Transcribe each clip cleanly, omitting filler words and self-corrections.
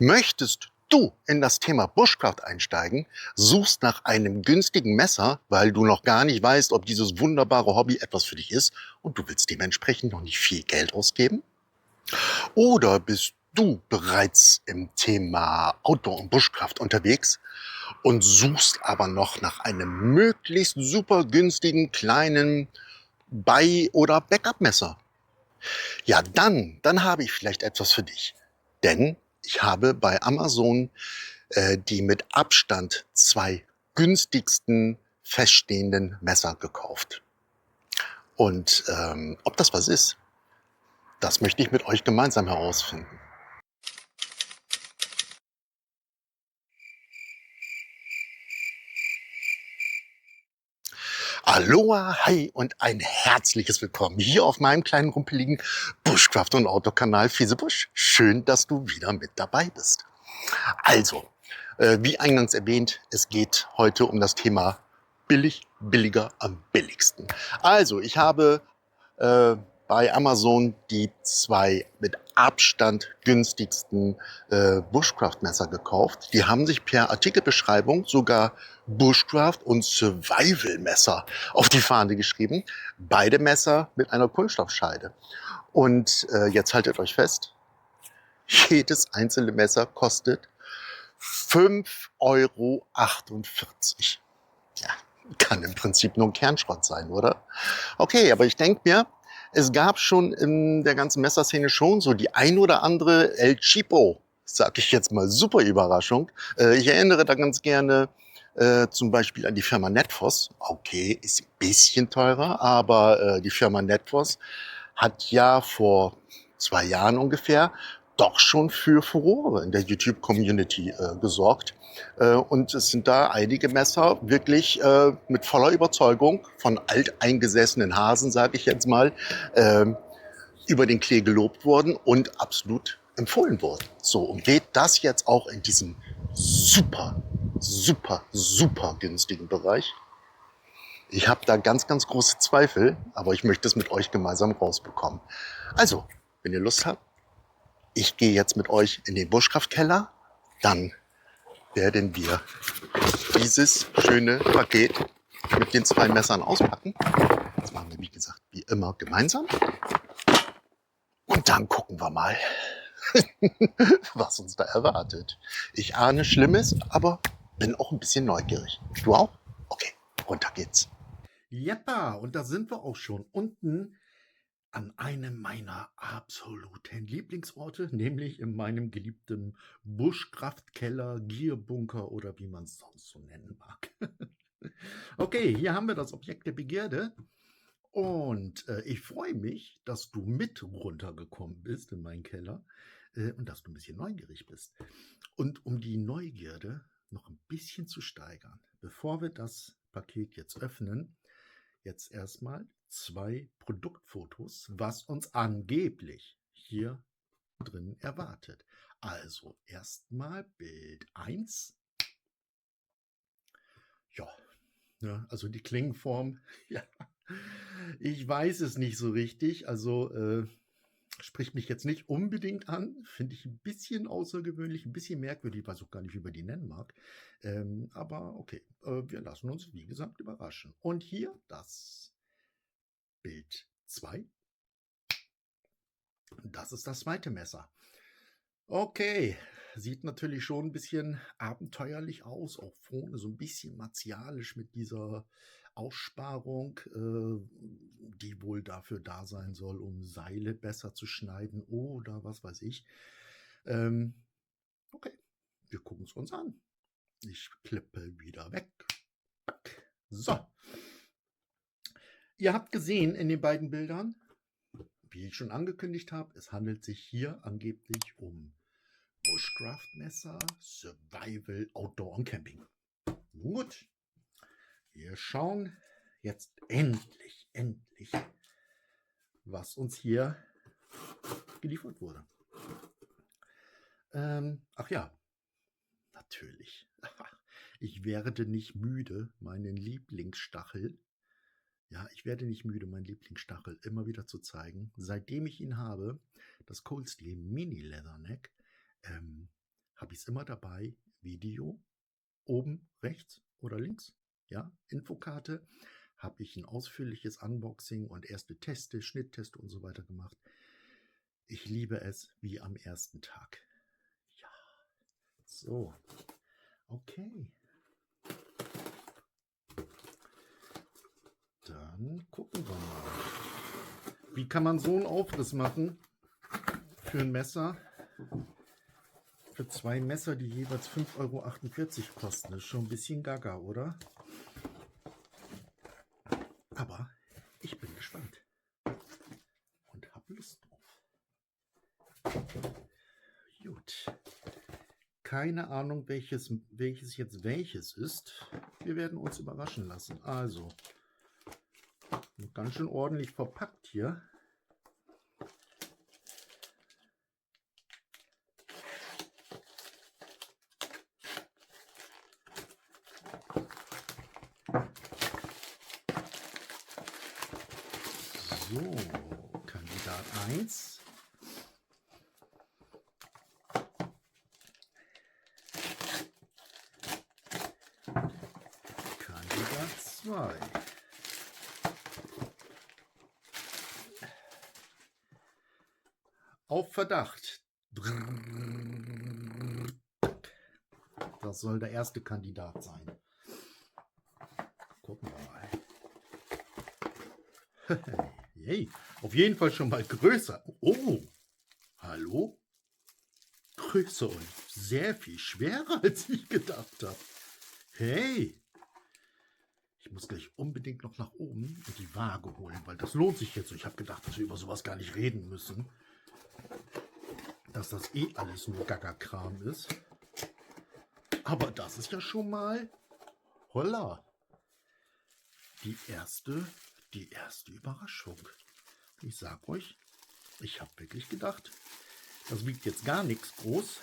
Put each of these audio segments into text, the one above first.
Möchtest du in das Thema Bushcraft einsteigen, suchst nach einem günstigen Messer, weil du noch gar nicht weißt, ob dieses wunderbare Hobby etwas für dich ist und du willst dementsprechend noch nicht viel Geld ausgeben? Oder bist du bereits im Thema Outdoor und Bushcraft unterwegs und suchst aber noch nach einem möglichst super günstigen kleinen oder Backup-Messer? Ja, dann habe ich vielleicht etwas für dich. Denn ich habe bei Amazon die mit Abstand 2 günstigsten feststehenden Messer gekauft. Und ob das was ist, das möchte ich mit euch gemeinsam herausfinden. Aloha, hi und ein herzliches Willkommen hier auf meinem kleinen rumpeligen Bushcraft- und Outdoor-Kanal Fiesebusch. Schön, dass du wieder mit dabei bist. Also, wie eingangs erwähnt, es geht heute um das Thema billig, billiger, am billigsten. Also, ich habe äh, bei Amazon die 2 mit Abstand günstigsten Bushcraft-Messer gekauft. Die haben sich per Artikelbeschreibung sogar Bushcraft und Survival-Messer auf die Fahne geschrieben. Beide Messer mit einer Kunststoffscheide. Und jetzt haltet euch fest, jedes einzelne Messer kostet 5,48 Euro. Ja, kann im Prinzip nur ein Kernschrott sein, oder? Okay, aber ich denke mir, es gab schon in der ganzen Messerszene schon so die ein oder andere El Cheapo, sag ich jetzt mal, super Überraschung. Ich erinnere da ganz gerne zum Beispiel an die Firma Netfos. Okay, ist ein bisschen teurer, aber die Firma Netfos hat ja vor 2 Jahren ungefähr doch schon für Furore in der YouTube-Community gesorgt. Und es sind da einige Messer wirklich mit voller Überzeugung von alteingesessenen Hasen, sage ich jetzt mal, über den Klee gelobt worden und absolut empfohlen worden. So, und geht das jetzt auch in diesem super, super, super günstigen Bereich? Ich habe da ganz, ganz große Zweifel, aber ich möchte es mit euch gemeinsam rausbekommen. Also, wenn ihr Lust habt, ich gehe jetzt mit euch in den Bushcraft-Keller, dann werden wir dieses schöne Paket mit den 2 Messern auspacken. Das machen wir, wie gesagt, wie immer gemeinsam. Und dann gucken wir mal, was uns da erwartet. Ich ahne Schlimmes, aber bin auch ein bisschen neugierig. Du auch? Okay, runter geht's. Jeppa, und da sind wir auch schon unten an einem meiner absoluten Lieblingsorte, nämlich in meinem geliebten Buschkraftkeller, Gierbunker oder wie man es sonst so nennen mag. Okay, hier haben wir das Objekt der Begierde. Und ich freue mich, dass du mit runtergekommen bist in meinen Keller und dass du ein bisschen neugierig bist. Und um die Neugierde noch ein bisschen zu steigern, bevor wir das Paket jetzt öffnen, jetzt erstmal 2 Produktfotos, was uns angeblich hier drin erwartet. Also erstmal Bild 1. Ja, ja, also die Klingenform, ja, ich weiß es nicht so richtig. Also spricht mich jetzt nicht unbedingt an, finde ich ein bisschen außergewöhnlich, ein bisschen merkwürdig, weiß auch gar nicht, wie man die nennen mag. Aber okay, wir lassen uns, wie gesagt, überraschen. Und hier das Bild 2. Das ist das zweite Messer. Okay, sieht natürlich schon ein bisschen abenteuerlich aus, auch vorne so ein bisschen martialisch mit dieser Aussparung, die wohl dafür da sein soll, um Seile besser zu schneiden oder was weiß ich. Ähm, okay, wir gucken es uns an. Ich klippe wieder weg. So, ihr habt gesehen in den beiden Bildern, wie ich schon angekündigt habe, es handelt sich hier angeblich um Bushcraft-Messer, Survival, Outdoor und Camping. Gut, wir schauen jetzt endlich, was uns hier geliefert wurde. Ach ja, natürlich. Ich werde nicht müde, meinen Lieblingsstachel, ich werde nicht müde, meinen Lieblingsstachel immer wieder zu zeigen. Seitdem ich ihn habe, das Cold Steel Mini Leatherneck, ähm, habe ich es immer dabei, Video, oben rechts oder links, ja, Infokarte, habe ich ein ausführliches Unboxing und erste Teste, Schnittteste und so weiter gemacht. Ich liebe es wie am ersten Tag. Ja, so, okay. Dann gucken wir mal. Wie kann man so einen Aufriss machen für ein Messer? Für 2 Messer, die jeweils 5,48 € kosten. Das ist schon ein bisschen gaga, oder? Aber ich bin gespannt und habe Lust drauf. Gut. Keine Ahnung, welches jetzt welches ist. Wir werden uns überraschen lassen. Also, ganz schön ordentlich verpackt hier. So, Kandidat 1. Kandidat 2. Auf Verdacht. Das soll der erste Kandidat sein. Gucken wir mal. Yay. Auf jeden Fall schon mal größer. Oh, hallo? Größer und sehr viel schwerer, als ich gedacht habe. Hey, ich muss gleich unbedingt noch nach oben und die Waage holen, weil das lohnt sich jetzt. Ich habe gedacht, dass wir über sowas gar nicht reden müssen. Dass das eh alles nur Gaga-Kram ist. Aber das ist ja schon mal, holla, die erste Überraschung. Ich sag euch, ich habe wirklich gedacht, das wiegt jetzt gar nichts groß.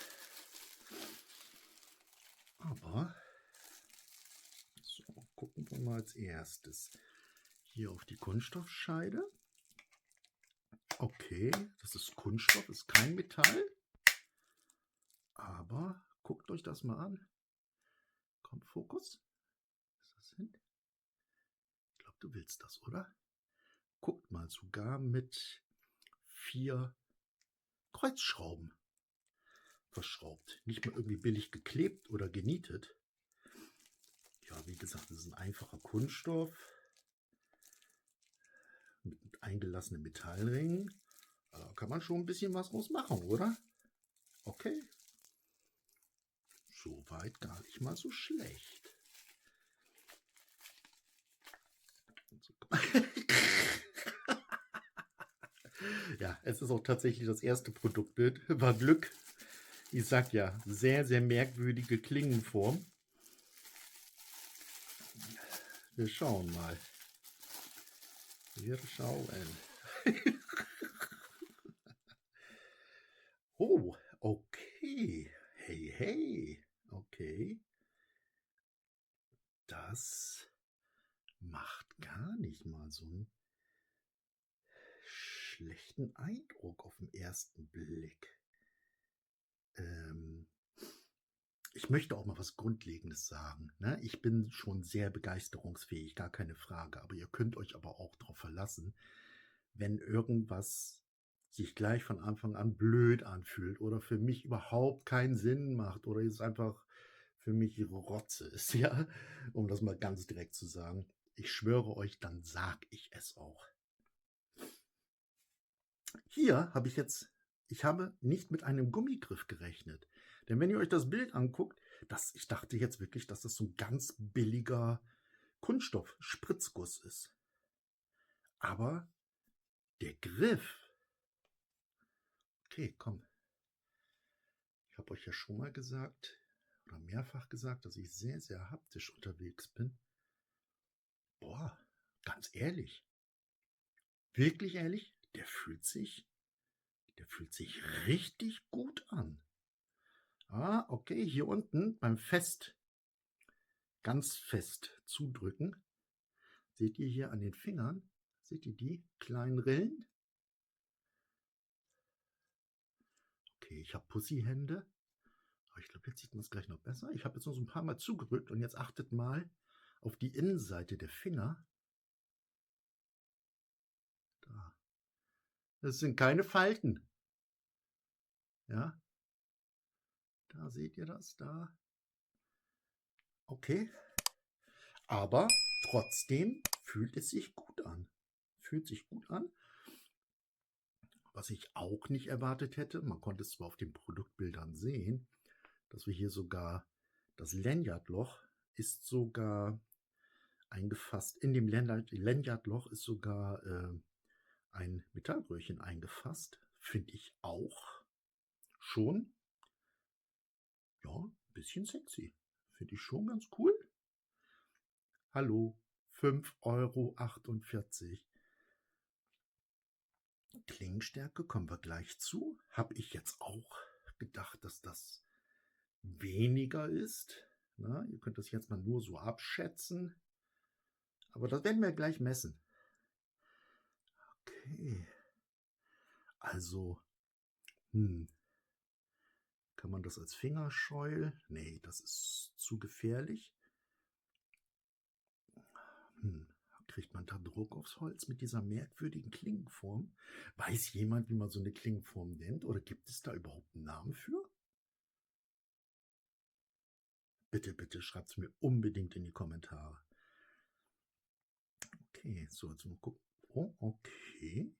Aber, so, gucken wir mal als erstes. Hier auf die Kunststoffscheide. Okay, das ist Kunststoff, ist kein Metall. Aber guckt euch das mal an. Kommt Fokus. Ist das hin? Ich glaube, du willst das, oder? Guckt mal, sogar mit 4 Kreuzschrauben verschraubt. Nicht mal irgendwie billig geklebt oder genietet. Ja, wie gesagt, das ist ein einfacher Kunststoff mit eingelassenen Metallringen. Da kann man schon ein bisschen was draus machen, oder? Okay. Soweit gar nicht mal so schlecht. Ja, es ist auch tatsächlich das erste Produktbild. War Glück. Ich sag ja, sehr, sehr merkwürdige Klingenform. Wir schauen mal. Wir schauen. Oh, okay. Hey, hey. Okay. Das macht gar nicht mal so einen schlechten Eindruck auf den ersten Blick. Ich möchte auch mal was Grundlegendes sagen. Ne? Ich bin schon sehr begeisterungsfähig, gar keine Frage. Aber ihr könnt euch aber auch darauf verlassen, wenn irgendwas sich gleich von Anfang an blöd anfühlt oder für mich überhaupt keinen Sinn macht oder es einfach für mich Rotze ist, ja, um das mal ganz direkt zu sagen. Ich schwöre euch, dann sag ich es auch. Hier habe ich habe nicht mit einem Gummigriff gerechnet. Denn wenn ihr euch das Bild anguckt, ich dachte jetzt wirklich, dass das so ein ganz billiger Kunststoff-Spritzguss ist. Aber der Griff, okay, komm. Ich habe euch ja schon mal gesagt oder mehrfach gesagt, dass ich sehr, sehr haptisch unterwegs bin. Boah, ganz ehrlich, wirklich ehrlich, der fühlt sich richtig gut an. Ah, okay, hier unten beim ganz fest zudrücken, seht ihr hier an den Fingern, seht ihr die kleinen Rillen? Okay, ich habe Pussyhände, Ich glaube, jetzt sieht man es gleich noch besser. Ich habe jetzt noch so ein paar Mal zugedrückt und jetzt achtet mal auf die Innenseite der Finger. Da. Das sind keine Falten. Ja, da seht ihr das, da. Okay. Aber trotzdem fühlt es sich gut an. Fühlt sich gut an. Was ich auch nicht erwartet hätte, man konnte es zwar auf den Produktbildern sehen, dass wir hier sogar das Lanyardloch ist sogar eingefasst. In dem Lanyardloch ist sogar ein Metallröhrchen eingefasst. Finde ich auch schon, ja, ein bisschen sexy. Finde ich schon ganz cool. Hallo, 5,48 €. Klingenstärke kommen wir gleich zu. Habe ich jetzt auch gedacht, dass das weniger ist. Na, ihr könnt das jetzt mal nur so abschätzen. Aber das werden wir gleich messen. Okay. Also, kann man das als Fingerscheul? Nee, das ist zu gefährlich. Kriegt man da Druck aufs Holz mit dieser merkwürdigen Klingenform? Weiß jemand, wie man so eine Klingenform nennt? Oder gibt es da überhaupt einen Namen für? Bitte, bitte schreibt es mir unbedingt in die Kommentare. Okay, so, jetzt mal gucken. Oh, okay.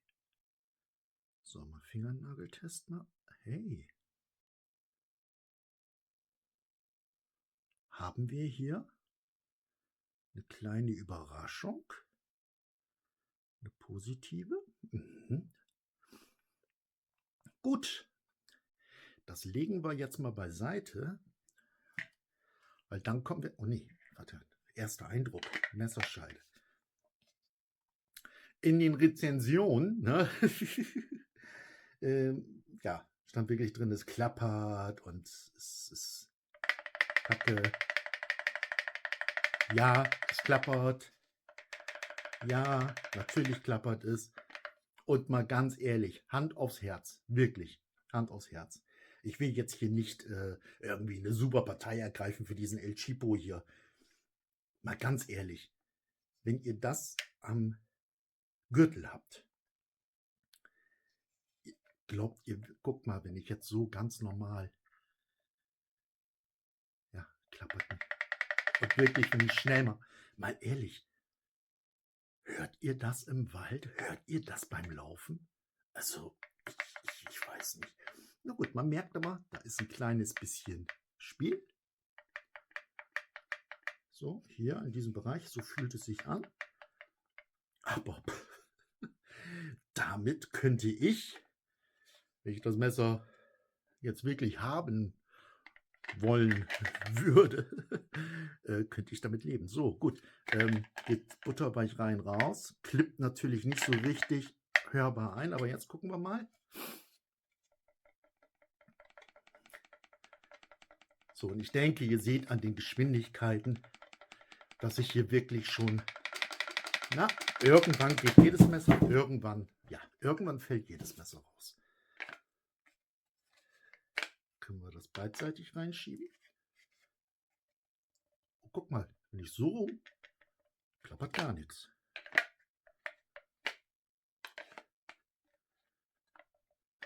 So, mal Fingernageltest mal. Hey. Haben wir hier eine kleine Überraschung? Eine positive? Gut. Das legen wir jetzt mal beiseite. Weil dann kommen wir. Oh nee, warte. Erster Eindruck. Messerscheide. In den Rezensionen, ne? Ja, stand wirklich drin, es klappert und es ist Kacke. Ja, es klappert. Ja, natürlich klappert es. Und mal ganz ehrlich, Hand aufs Herz. Wirklich, Hand aufs Herz. Ich will jetzt hier nicht irgendwie eine super Partei ergreifen für diesen El Chipo hier. Mal ganz ehrlich, wenn ihr das am Gürtel habt, glaubt ihr, guckt mal, wenn ich jetzt so ganz normal, ja, klappert nicht. Und wirklich, wenn ich schnell mal ehrlich, hört ihr das im Wald? Hört ihr das beim Laufen? Also, ich weiß nicht. Na gut, man merkt aber, da ist ein kleines bisschen Spiel. So, hier in diesem Bereich, so fühlt es sich an. Aber damit könnte ich, wenn ich das Messer jetzt wirklich haben wollen würde, könnte ich damit leben. So, gut. Geht butterweich rein, raus. Klippt natürlich nicht so richtig hörbar ein, aber jetzt gucken wir mal. So, und ich denke, ihr seht an den Geschwindigkeiten, dass ich hier wirklich schon, na, irgendwann geht jedes Messer, irgendwann fällt jedes Messer raus. Können wir das beidseitig reinschieben? Oh, guck mal, wenn ich so rum, klappert gar nichts.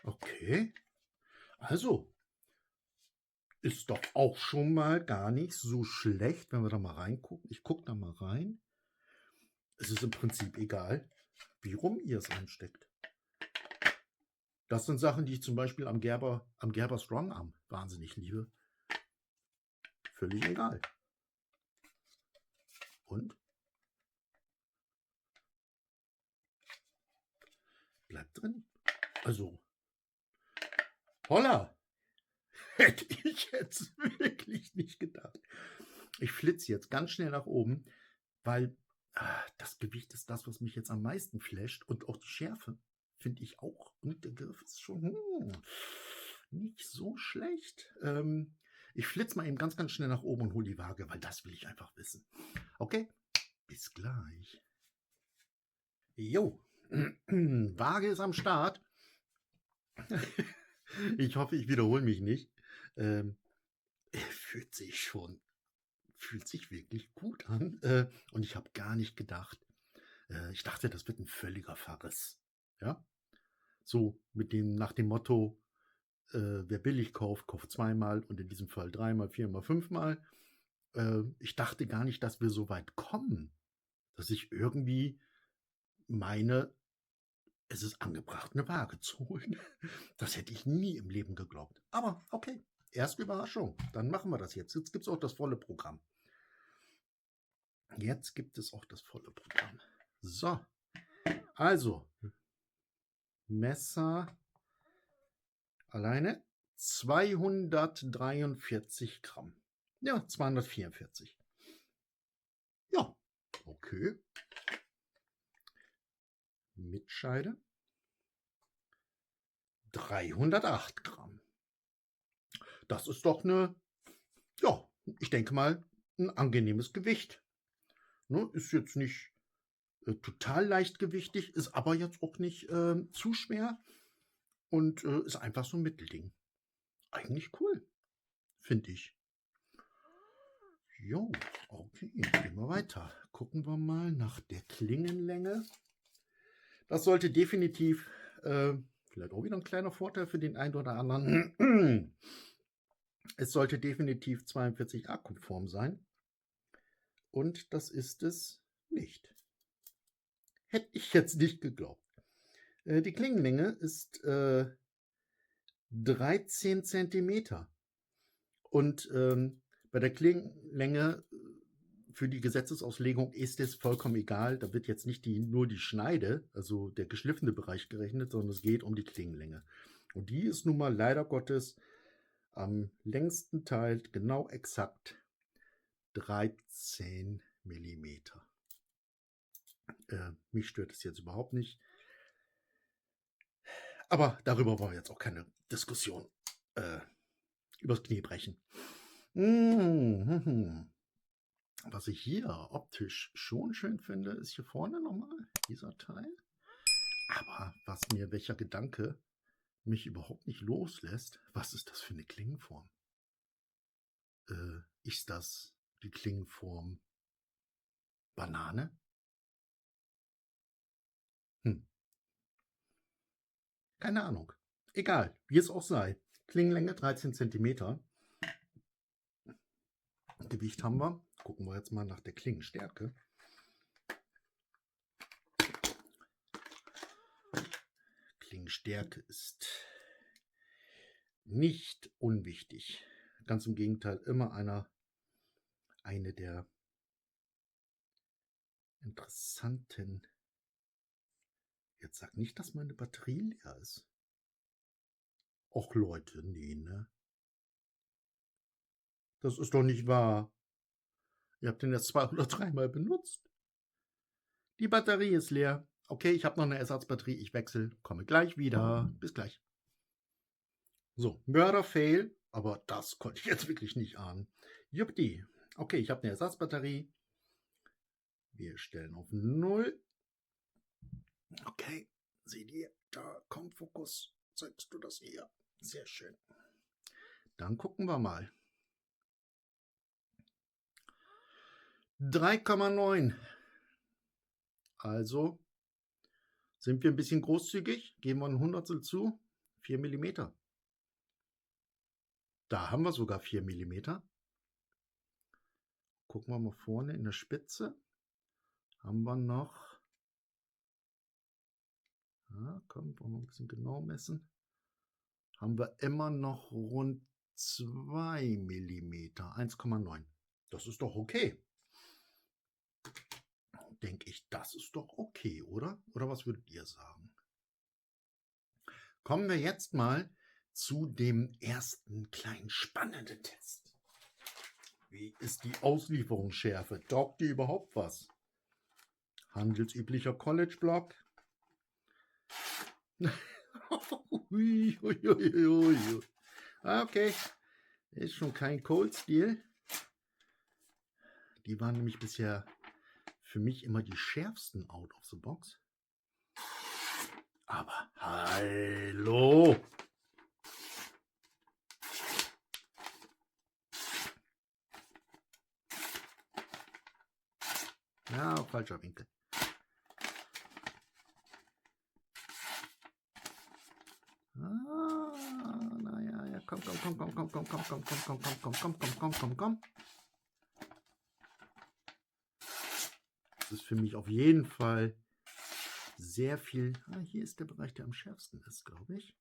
Okay, also ist doch auch schon mal gar nicht so schlecht, wenn wir da mal reingucken. Ich gucke da mal rein. Es ist im Prinzip egal, wie rum ihr es einsteckt. Das sind Sachen, die ich zum Beispiel am Gerber Strong Arm wahnsinnig liebe. Völlig egal. Und bleibt drin. Also, holla! Hätte ich jetzt wirklich nicht gedacht. Ich flitze jetzt ganz schnell nach oben, weil das Gewicht ist das, was mich jetzt am meisten flasht. Und auch die Schärfe finde ich auch. Und der Griff ist schon nicht so schlecht. Ich flitze mal eben ganz, ganz schnell nach oben und hole die Waage, weil das will ich einfach wissen. Okay, bis gleich. Jo, Waage ist am Start. Ich hoffe, ich wiederhole mich nicht. Fühlt sich wirklich gut an. Und ich habe gar nicht gedacht, ich dachte, das wird ein völliger Verriss. Ja? So nach dem Motto, wer billig kauft, kauft zweimal und in diesem Fall dreimal, viermal, fünfmal. Ich dachte gar nicht, dass wir so weit kommen, dass ich irgendwie meine, es ist angebracht, eine Waage zu holen. Das hätte ich nie im Leben geglaubt. Aber okay, erste Überraschung. Dann machen wir das jetzt. Jetzt gibt es auch das volle Programm. So, also Messer alleine 243 Gramm. Ja, 244. Ja, okay. Mit Scheide 308 Gramm. Das ist doch ich denke mal, ein angenehmes Gewicht. Ne, ist jetzt nicht total leichtgewichtig, ist aber jetzt auch nicht zu schwer und ist einfach so ein Mittelding. Eigentlich cool, finde ich. Jo, okay, gehen wir weiter. Gucken wir mal nach der Klingenlänge. Das sollte definitiv, vielleicht auch wieder ein kleiner Vorteil für den einen oder anderen. Es sollte definitiv 42a-konform sein. Und das ist es nicht. Hätte ich jetzt nicht geglaubt. Die Klingenlänge ist 13 cm. Und bei der Klingenlänge für die Gesetzesauslegung ist es vollkommen egal. Da wird jetzt nicht nur die Schneide, also der geschliffene Bereich gerechnet, sondern es geht um die Klingenlänge. Und die ist nun mal leider Gottes am längsten Teil genau exakt 13 mm. Mich stört es jetzt überhaupt nicht. Aber darüber wollen wir jetzt auch keine Diskussion übers Knie brechen. Was ich hier optisch schon schön finde, ist hier vorne nochmal dieser Teil. Aber welcher Gedanke mich überhaupt nicht loslässt, was ist das für eine Klingenform? Ist das die Klingenform Banane? Keine Ahnung. Egal, wie es auch sei. Klingenlänge 13 cm. Gewicht haben wir. Gucken wir jetzt mal nach der Klingenstärke. Klingenstärke ist nicht unwichtig. Ganz im Gegenteil, immer eine der interessanten. Jetzt sag nicht, dass meine Batterie leer ist. Och Leute, nee, ne? Das ist doch nicht wahr. Ihr habt den jetzt 203 Mal benutzt. Die Batterie ist leer. Okay, ich habe noch eine Ersatzbatterie. Ich wechsle. Komme gleich wieder. Bis gleich. So, Mörder-Fail. Aber das konnte ich jetzt wirklich nicht ahnen. Juppdi. Okay, ich habe eine Ersatzbatterie. Wir stellen auf 0. Okay, seht ihr? Da kommt Fokus. Zeigst du das hier? Sehr schön. Dann gucken wir mal. 3,9. Also sind wir ein bisschen großzügig. Geben wir ein Hundertstel zu. 4 mm. Da haben wir sogar 4 mm. Gucken wir mal vorne in der Spitze. Haben wir noch. Wollen wir ein bisschen genau messen. Haben wir immer noch rund 2 mm. 1,9. Das ist doch okay. Denke ich, das ist doch okay, oder? Oder was würdet ihr sagen? Kommen wir jetzt mal zu dem ersten kleinen spannenden Test. Wie ist die Auslieferungsschärfe? Taugt die überhaupt was? Handelsüblicher College-Block. Okay, ist schon kein Cold Steel. Die waren nämlich bisher für mich immer die schärfsten out of the box. Aber hallo! Ja, falscher Winkel. Naja, ja, komm. Das ist für mich auf jeden Fall sehr viel. Hier ist der Bereich, der am schärfsten ist, glaube ich.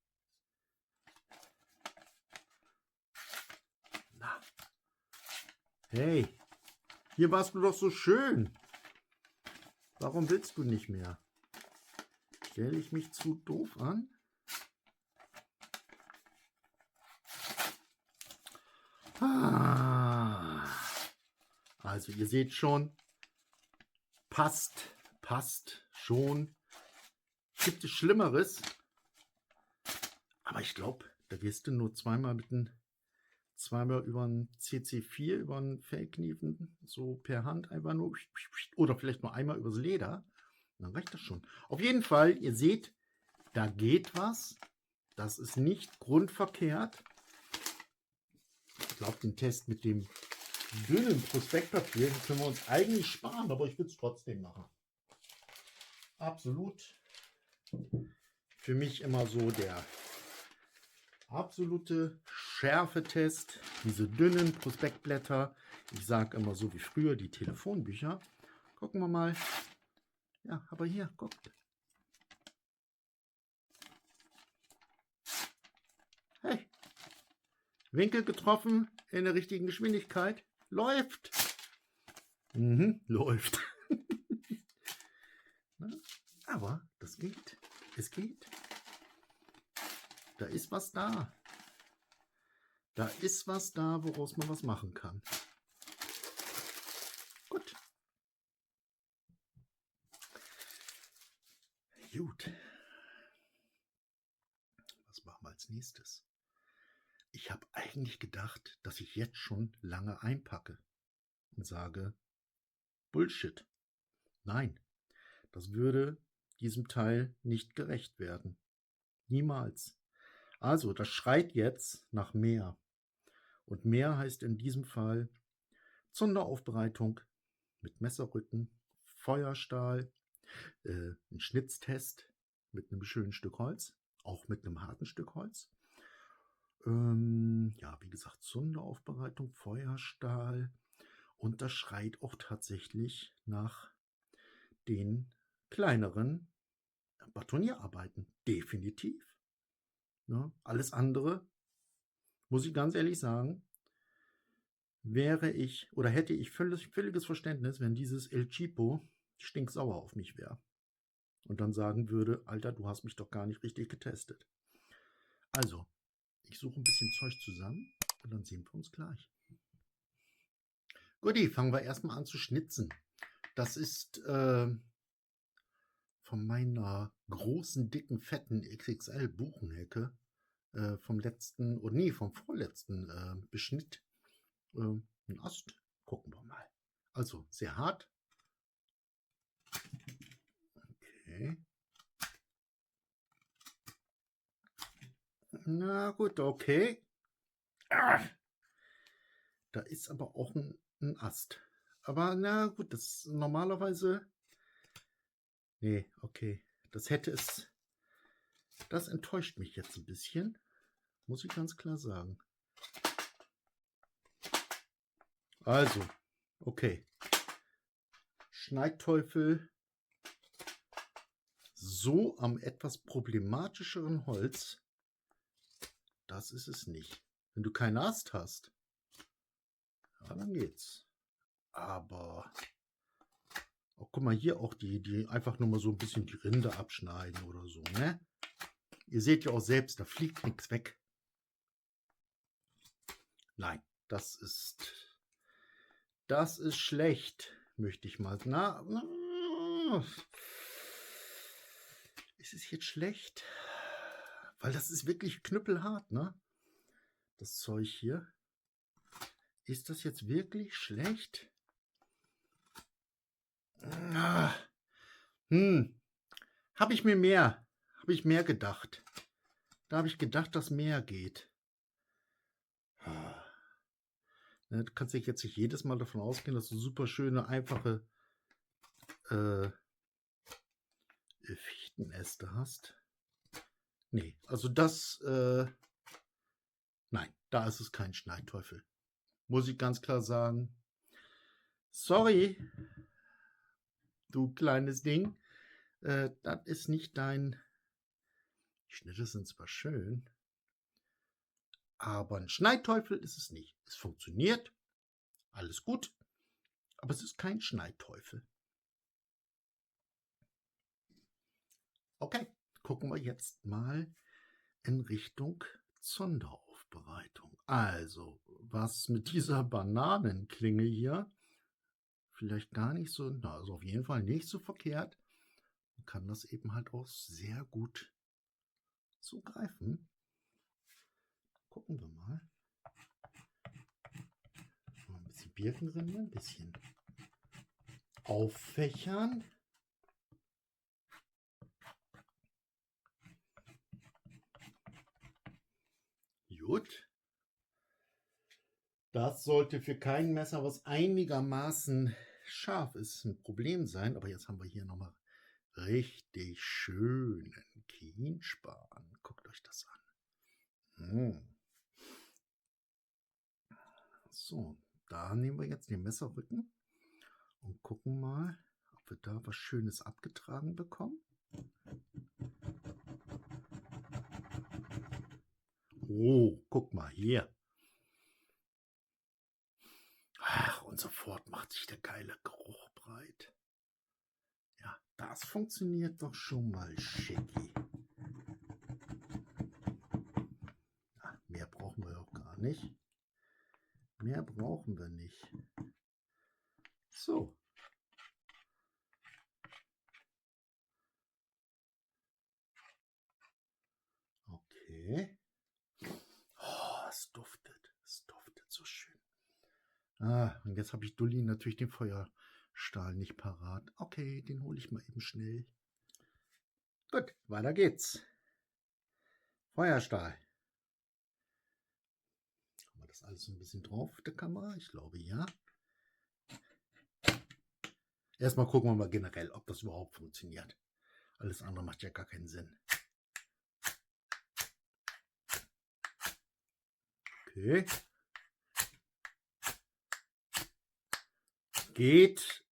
Na. Hey, hier warst du doch so schön. Warum willst du nicht mehr? Stelle ich mich zu doof an? Also ihr seht schon, passt schon. Gibt es Schlimmeres? Aber ich glaube, da wirst du nur zweimal über ein CC4, über ein Fellkniefen, so per Hand einfach nur, oder vielleicht nur einmal übers Leder. Dann reicht das schon. Auf jeden Fall, ihr seht, da geht was. Das ist nicht grundverkehrt. Ich glaube, den Test mit dem dünnen Prospektpapier den können wir uns eigentlich sparen, aber ich würde es trotzdem machen. Absolut. Für mich immer so der absolute Schärfetest. Diese dünnen Prospektblätter. Ich sage immer so wie früher die Telefonbücher. Gucken wir mal. Ja, aber hier, guckt. Hey. Winkel getroffen in der richtigen Geschwindigkeit. Läuft. Läuft. Aber das geht. Es geht. Da ist was da. Da ist was da, woraus man was machen kann. Gut. Gut. Was machen wir als nächstes? Ich habe eigentlich gedacht, dass ich jetzt schon lange einpacke und sage, Bullshit. Nein, das würde diesem Teil nicht gerecht werden. Niemals. Also, das schreit jetzt nach mehr. Und mehr heißt in diesem Fall Sonderaufbereitung mit Messerrücken, Feuerstahl, ein Schnitztest mit einem schönen Stück Holz, auch mit einem harten Stück Holz. Ja, wie gesagt, Sonderaufbereitung, Feuerstahl. Und das schreit auch tatsächlich nach den kleineren Batonierarbeiten. Definitiv. Ja, alles andere, muss ich ganz ehrlich sagen, wäre ich oder hätte ich völliges Verständnis, wenn dieses El Cheapo stinksauer auf mich wäre. Und dann sagen würde, Alter, du hast mich doch gar nicht richtig getestet. Also, ich suche ein bisschen Zeug zusammen und dann sehen wir uns gleich. Guti, fangen wir erstmal an zu schnitzen. Das ist von meiner großen, dicken, fetten XXL Buchenhecke vom vorletzten Beschnitt. Ein Ast. Gucken wir mal. Also, sehr hart. Okay. Na gut, okay. Da ist aber auch ein Ast. Aber na gut, das normalerweise. Nee, okay. Das enttäuscht mich jetzt ein bisschen. Muss ich ganz klar sagen. Also, okay. Schneidteufel. So am etwas problematischeren Holz. Das ist es nicht. Wenn du keinen Ast hast, ja, dann geht's. Aber guck mal hier auch die einfach nur mal so ein bisschen die Rinde abschneiden oder so, ne? Ihr seht ja auch selbst, da fliegt nichts weg. Nein, das ist schlecht, möchte ich mal. Ist es jetzt schlecht? Weil das ist wirklich knüppelhart, ne? Das Zeug hier. Ist das jetzt wirklich schlecht? Habe ich mehr gedacht. Da habe ich gedacht, dass mehr geht. Du kannst dich jetzt nicht jedes Mal davon ausgehen, dass du super schöne, einfache Fichtenäste hast. Nee, also das, nein, da ist es kein Schneidteufel. Muss ich ganz klar sagen. Sorry, du kleines Ding. Das ist nicht dein... Die Schnitte sind zwar schön, aber ein Schneidteufel ist es nicht. Es funktioniert, alles gut, aber es ist kein Schneidteufel. Okay, gucken wir jetzt mal in Richtung Sonderaufbereitung. Also, was mit dieser Bananenklinge hier vielleicht gar nicht so, also auf jeden Fall nicht so verkehrt, man kann das eben halt auch sehr gut zugreifen. Gucken wir mal. Ein bisschen Birkenrinde, ein bisschen auffächern. Gut. Das sollte für kein Messer, was einigermaßen scharf ist, ein Problem sein. Aber jetzt haben wir hier nochmal richtig schönen Kienspan. Guckt euch das an. So, da nehmen wir jetzt den Messerrücken und gucken mal, ob wir da was Schönes abgetragen bekommen. Oh, guck mal hier. Ach, und sofort macht sich der geile Geruch breit. Ja, das funktioniert doch schon mal schicki. Ja, mehr brauchen wir auch gar nicht. Mehr brauchen wir nicht. So. Okay. Oh, es duftet. Es duftet so schön. Ah, und jetzt habe ich Dulli natürlich den Feuerstahl nicht parat. Okay, den hole ich mal eben schnell. Gut, weiter geht's. Feuerstahl. Haben wir das alles so ein bisschen drauf auf der Kamera? Ich glaube ja. Erstmal gucken wir mal generell, ob das überhaupt funktioniert. Alles andere macht ja gar keinen Sinn. Okay. Geht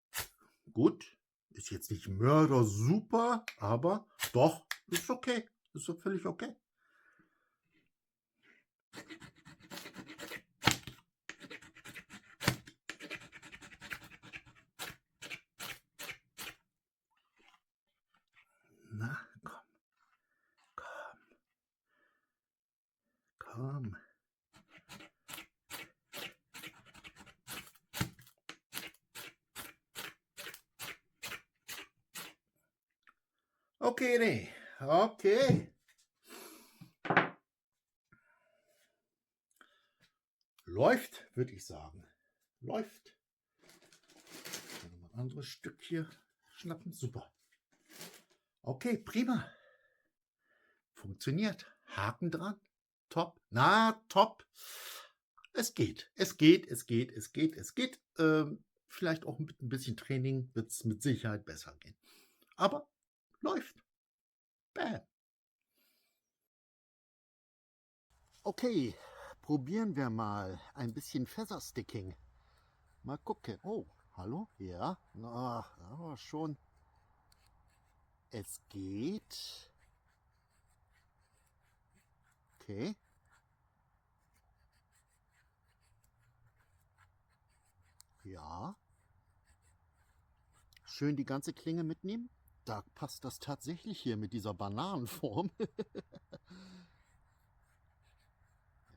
gut. Ist jetzt nicht Mörder super, aber doch, ist okay. Ist doch völlig okay. Na, komm. Komm. Okay, nee. Okay. Läuft, würde ich sagen. Läuft. Noch mal ein anderes Stück hier schnappen. Super. Okay, prima. Funktioniert. Haken dran. Top. Na, top. Es geht. Es geht, es geht, es geht, es geht. Vielleicht auch mit ein bisschen Training wird es mit Sicherheit besser gehen. Aber läuft. Bam. Okay, probieren wir mal ein bisschen Feathersticking. Mal gucken. Oh, hallo? Ja, aber schon. Es geht. Okay. Ja. Schön die ganze Klinge mitnehmen. Da passt das tatsächlich hier mit dieser Bananenform.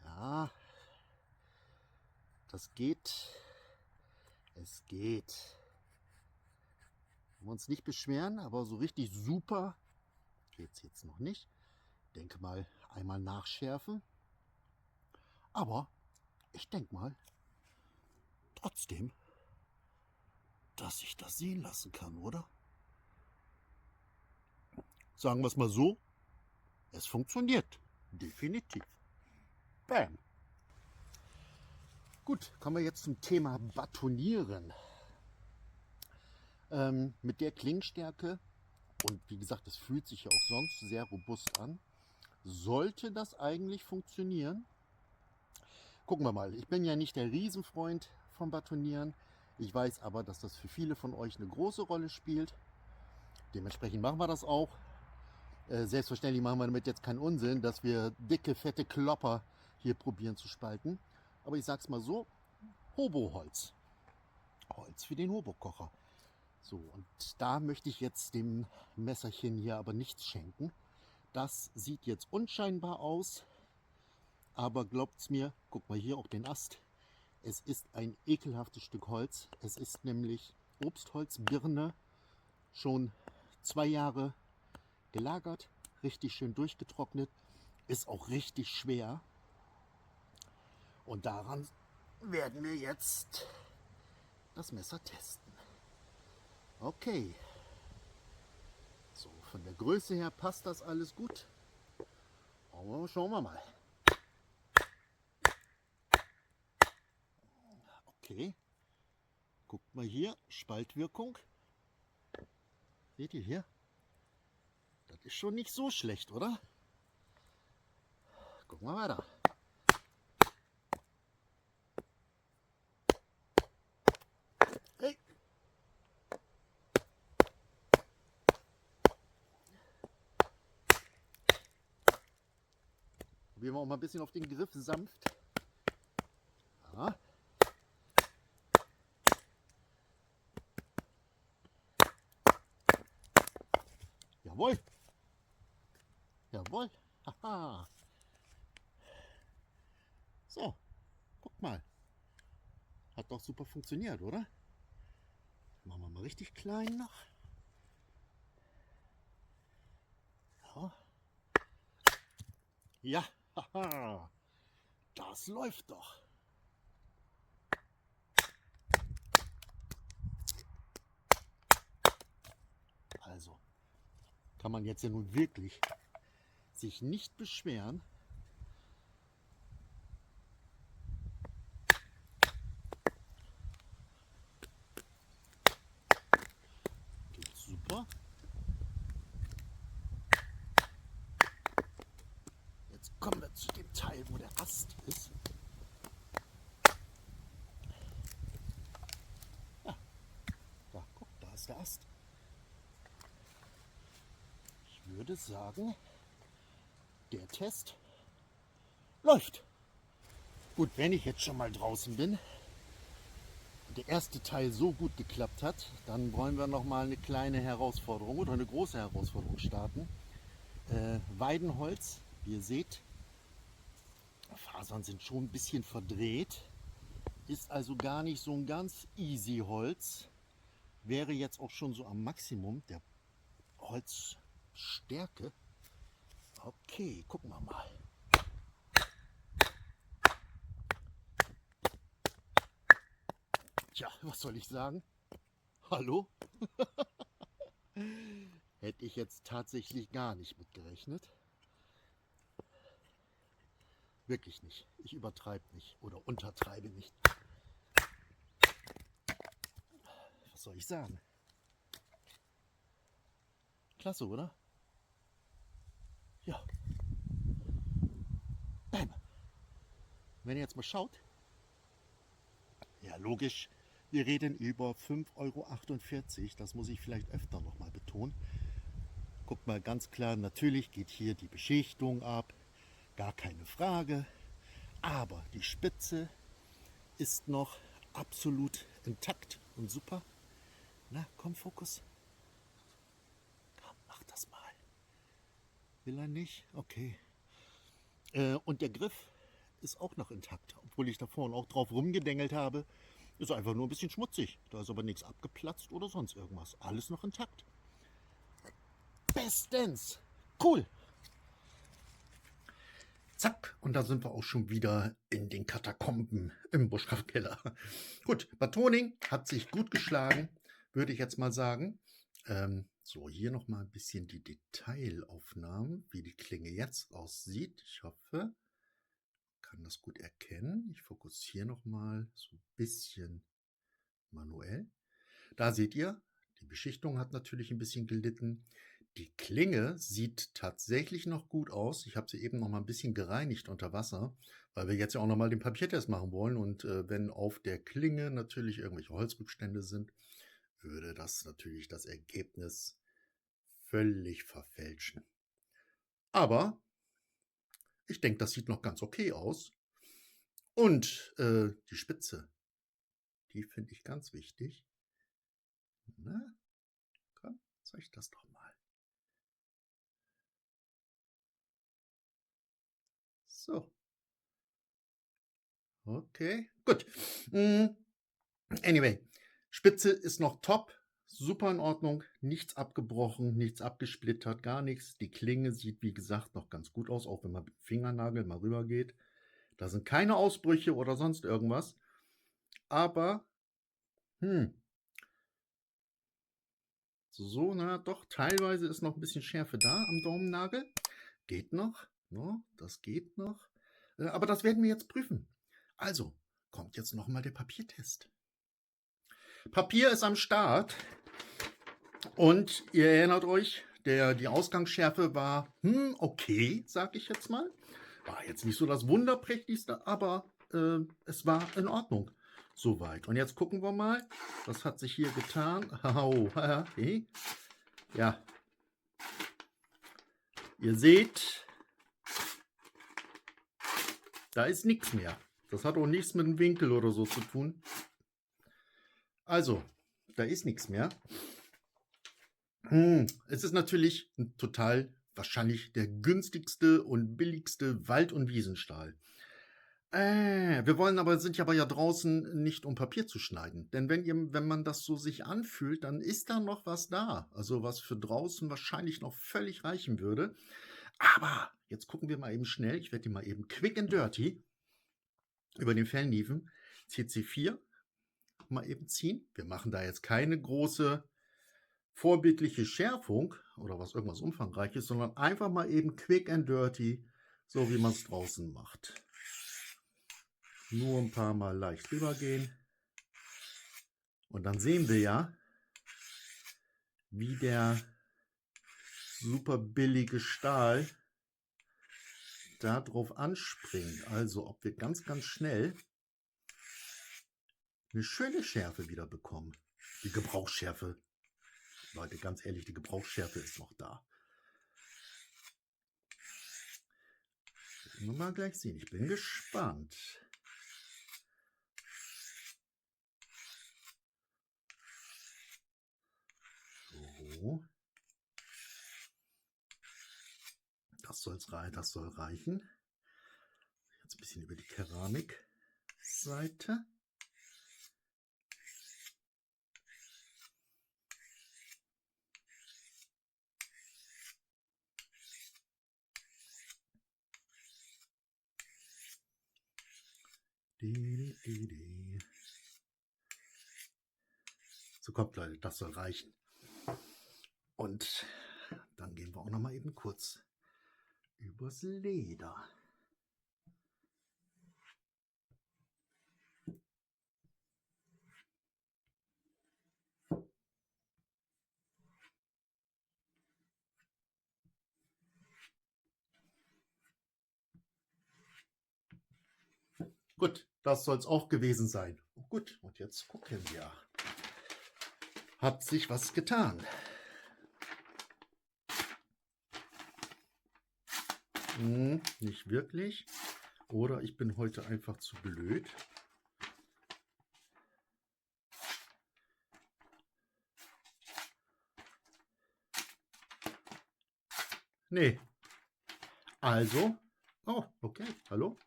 Ja. Das geht. Es geht. Wir uns nicht beschweren, aber so richtig super geht es jetzt noch nicht. Denke mal, einmal nachschärfen. Aber ich denke mal, trotzdem, dass ich das sehen lassen kann, oder? Sagen wir es mal so, es funktioniert. Definitiv. Bam. Gut, kommen wir jetzt zum Thema Batonieren. Mit der Klingenstärke, und wie gesagt, das fühlt sich ja auch sonst sehr robust an, sollte das eigentlich funktionieren. Gucken wir mal. Ich bin ja nicht der Riesenfreund vom Batonieren. Ich weiß aber, dass das für viele von euch eine große Rolle spielt. Dementsprechend machen wir das auch. Selbstverständlich machen wir damit jetzt keinen Unsinn, dass wir dicke, fette Klopper hier probieren zu spalten. Aber ich sag's mal so, Hoboholz. Holz für den Hobokocher. So, und da möchte ich jetzt dem Messerchen hier aber nichts schenken. Das sieht jetzt unscheinbar aus, aber glaubt's mir, guck mal hier auch den Ast. Es ist ein ekelhaftes Stück Holz. Es ist nämlich Obstholzbirne, schon 2 Jahre gelagert, richtig schön durchgetrocknet, ist auch richtig schwer. Und daran werden wir jetzt das Messer testen. Okay, so von der Größe her passt das alles gut. Aber schauen wir mal. Okay, guckt mal hier, Spaltwirkung. Seht ihr hier? Das ist schon nicht so schlecht, oder? Gucken wir weiter. Hey. Probieren wir auch mal ein bisschen auf den Griff sanft. Ja. Jawohl. Jawohl. Haha. So, guck mal. Hat doch super funktioniert, oder? Machen wir mal richtig klein noch. Ja. Ja, haha. Das läuft doch. Also, kann man jetzt ja nun wirklich sich nicht beschweren. Geht super. Jetzt kommen wir zu dem Teil, wo der Ast ist. Ja, da, guck, da ist der Ast. Ich würde sagen, der Test läuft. Gut, wenn ich jetzt schon mal draußen bin und der erste Teil so gut geklappt hat, dann wollen wir noch mal eine kleine Herausforderung oder eine große Herausforderung starten. Weidenholz, wie ihr seht, Fasern sind schon ein bisschen verdreht, ist also gar nicht so ein ganz easy Holz. Wäre jetzt auch schon so am Maximum der Holzstärke. Okay, gucken wir mal. Tja, was soll ich sagen? Hallo? Hätte ich jetzt tatsächlich gar nicht mit gerechnet. Wirklich nicht. Ich übertreibe nicht oder untertreibe nicht. Was soll ich sagen? Klasse, oder? Ja. Bam. Wenn ihr jetzt mal schaut. Ja, logisch. Wir reden über 5,48 €. Das muss ich vielleicht öfter noch mal betonen. Guckt mal ganz klar, natürlich geht hier die Beschichtung ab. Gar keine Frage. Aber die Spitze ist noch absolut intakt und super. Na, komm, Fokus. Komm, mach das mal. Will er nicht? Okay. Und der Griff ist auch noch intakt, obwohl ich da vorne auch drauf rumgedengelt habe. Ist einfach nur ein bisschen schmutzig. Da ist aber nichts abgeplatzt oder sonst irgendwas. Alles noch intakt. Bestens. Cool. Zack, und da sind wir auch schon wieder in den Katakomben im Buschkraftkeller. Gut, Batoning hat sich gut geschlagen, würde ich jetzt mal sagen. So, hier noch mal ein bisschen die Detailaufnahmen, wie die Klinge jetzt aussieht. Ich hoffe, kann das gut erkennen. Ich fokussiere noch mal so ein bisschen manuell. Da seht ihr Die Beschichtung hat natürlich ein bisschen gelitten. Die Klinge sieht tatsächlich noch gut aus. Ich habe sie eben noch mal ein bisschen gereinigt unter Wasser, weil wir jetzt ja auch noch mal den Papiertest machen wollen. Und wenn auf der Klinge natürlich irgendwelche Holzrückstände sind, würde das natürlich das Ergebnis völlig verfälschen. Aber ich denke, das sieht noch ganz okay aus. Und die Spitze, die finde ich ganz wichtig. Na, komm, zeig das doch mal. So. Okay, gut. Anyway, Spitze ist noch top, super in Ordnung, nichts abgebrochen, nichts abgesplittert, gar nichts. Die Klinge sieht, wie gesagt, noch ganz gut aus, auch wenn man mit dem Fingernagel mal rüber geht. Da sind keine Ausbrüche oder sonst irgendwas. Aber, so, na doch, teilweise ist noch ein bisschen Schärfe da am Daumennagel. Geht noch, ne, das geht noch. Aber das werden wir jetzt prüfen. Also, kommt jetzt noch mal der Papiertest. Papier ist am Start und ihr erinnert euch, die Ausgangsschärfe war okay, sag ich jetzt mal. War jetzt nicht so das Wunderprächtigste, aber es war in Ordnung soweit. Und jetzt gucken wir mal, was hat sich hier getan. Oh, okay. Ja, ihr seht, da ist nichts mehr. Das hat auch nichts mit dem Winkel oder so zu tun. Also, da ist nichts mehr. Es ist natürlich total wahrscheinlich der günstigste und billigste Wald- und Wiesenstahl. Sind ja aber ja draußen nicht, um Papier zu schneiden. Denn wenn man das so sich anfühlt, dann ist da noch was da. Also was für draußen wahrscheinlich noch völlig reichen würde. Aber jetzt gucken wir mal eben schnell. Ich werde die mal eben quick and dirty über den Fellnieven CC4 mal eben ziehen. Wir machen da jetzt keine große vorbildliche Schärfung oder irgendwas Umfangreiches, sondern einfach mal eben quick and dirty, so wie man es draußen macht. Nur ein paar Mal leicht rübergehen. Und dann sehen wir ja, wie der super billige Stahl da drauf anspringt. Also ob wir ganz, ganz schnell eine schöne Schärfe wieder bekommen. Die Gebrauchsschärfe, Leute, ganz ehrlich, die Gebrauchsschärfe ist noch da. Werden wir mal gleich sehen. Ich bin gespannt. So. Das soll reichen. Jetzt ein bisschen über die Keramikseite. So, kommt Leute, das soll reichen. Und dann gehen wir auch noch mal eben kurz übers Leder. Gut, das soll es auch gewesen sein. Gut, und jetzt gucken wir. Hat sich was getan? Nicht wirklich. Oder ich bin heute einfach zu blöd. Nee. Also. Oh, okay. Hallo?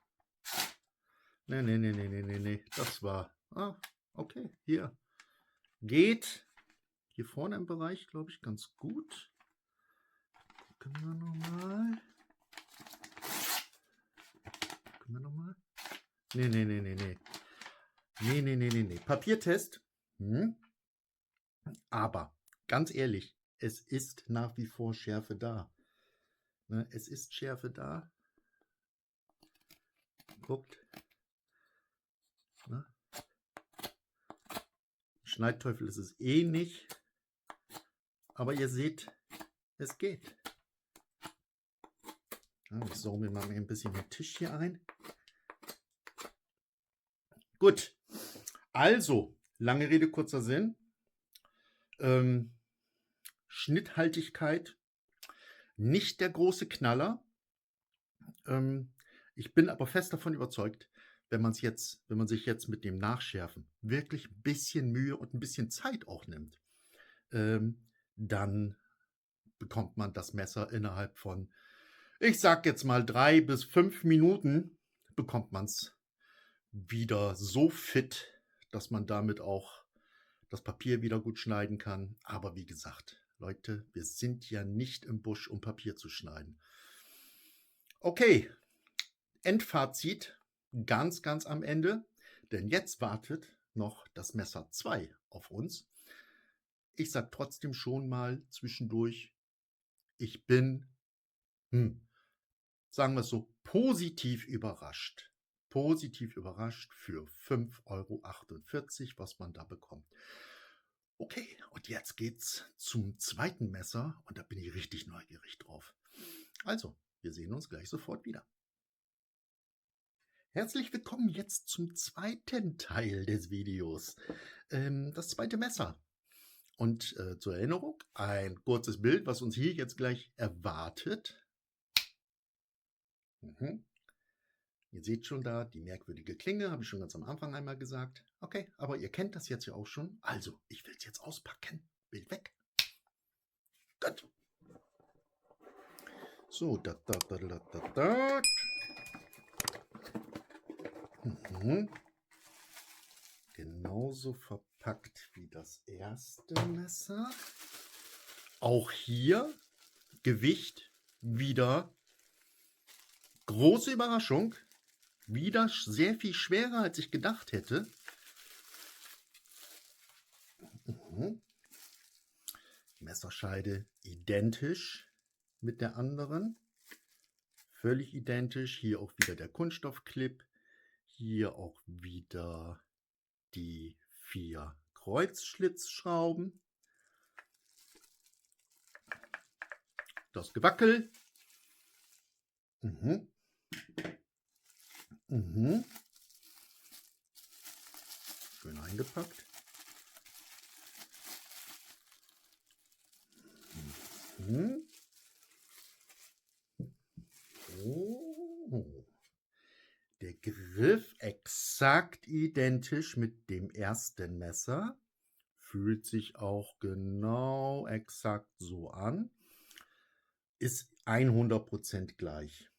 Nee. Das war. Okay. Hier. Geht. Hier vorne im Bereich, glaube ich, ganz gut. Gucken wir nochmal. Nee. Papiertest. Aber ganz ehrlich, es ist nach wie vor Schärfe da. Ne, es ist Schärfe da. Guckt. Ne? Schneidteufel ist es eh nicht. aber ihr seht, es geht. Ja, ich sauge mir mal ein bisschen den Tisch hier ein. Gut, also, lange Rede, kurzer Sinn. Schnitthaltigkeit, nicht der große Knaller. Ich bin aber fest davon überzeugt, wenn man sich jetzt mit dem Nachschärfen wirklich ein bisschen Mühe und ein bisschen Zeit auch nimmt, dann bekommt man das Messer innerhalb von, ich sag jetzt mal 3 bis 5 Minuten, bekommt man es wieder so fit, dass man damit auch das Papier wieder gut schneiden kann. Aber wie gesagt, Leute, wir sind ja nicht im Busch, um Papier zu schneiden. Okay, Endfazit ganz, ganz am Ende, denn jetzt wartet noch das Messer 2 auf uns. Ich sag trotzdem schon mal zwischendurch, ich bin, sagen wir es so, positiv überrascht. Positiv überrascht für 5,48 €, was man da bekommt. Okay, und jetzt geht's zum zweiten Messer und da bin ich richtig neugierig drauf. Also, wir sehen uns gleich sofort wieder. Herzlich willkommen jetzt zum zweiten Teil des Videos. Das zweite Messer. Und zur Erinnerung, ein kurzes Bild, was uns hier jetzt gleich erwartet. Ihr seht schon da, die merkwürdige Klinge, habe ich schon ganz am Anfang einmal gesagt. Okay, aber ihr kennt das jetzt ja auch schon. Also, ich will es jetzt auspacken. Bild weg. Gut. So, da. Genauso verpackt wie das erste Messer. Auch hier Gewicht wieder große Überraschung. Wieder sehr viel schwerer, als ich gedacht hätte. Messerscheide identisch mit der anderen. Völlig identisch. Hier auch wieder der Kunststoffclip. Hier auch wieder die 4 Kreuzschlitzschrauben. Das Gewackel. Schön eingepackt. Oh. Der Griff exakt identisch mit dem ersten Messer. Fühlt sich auch genau exakt so an. Ist 100% gleich.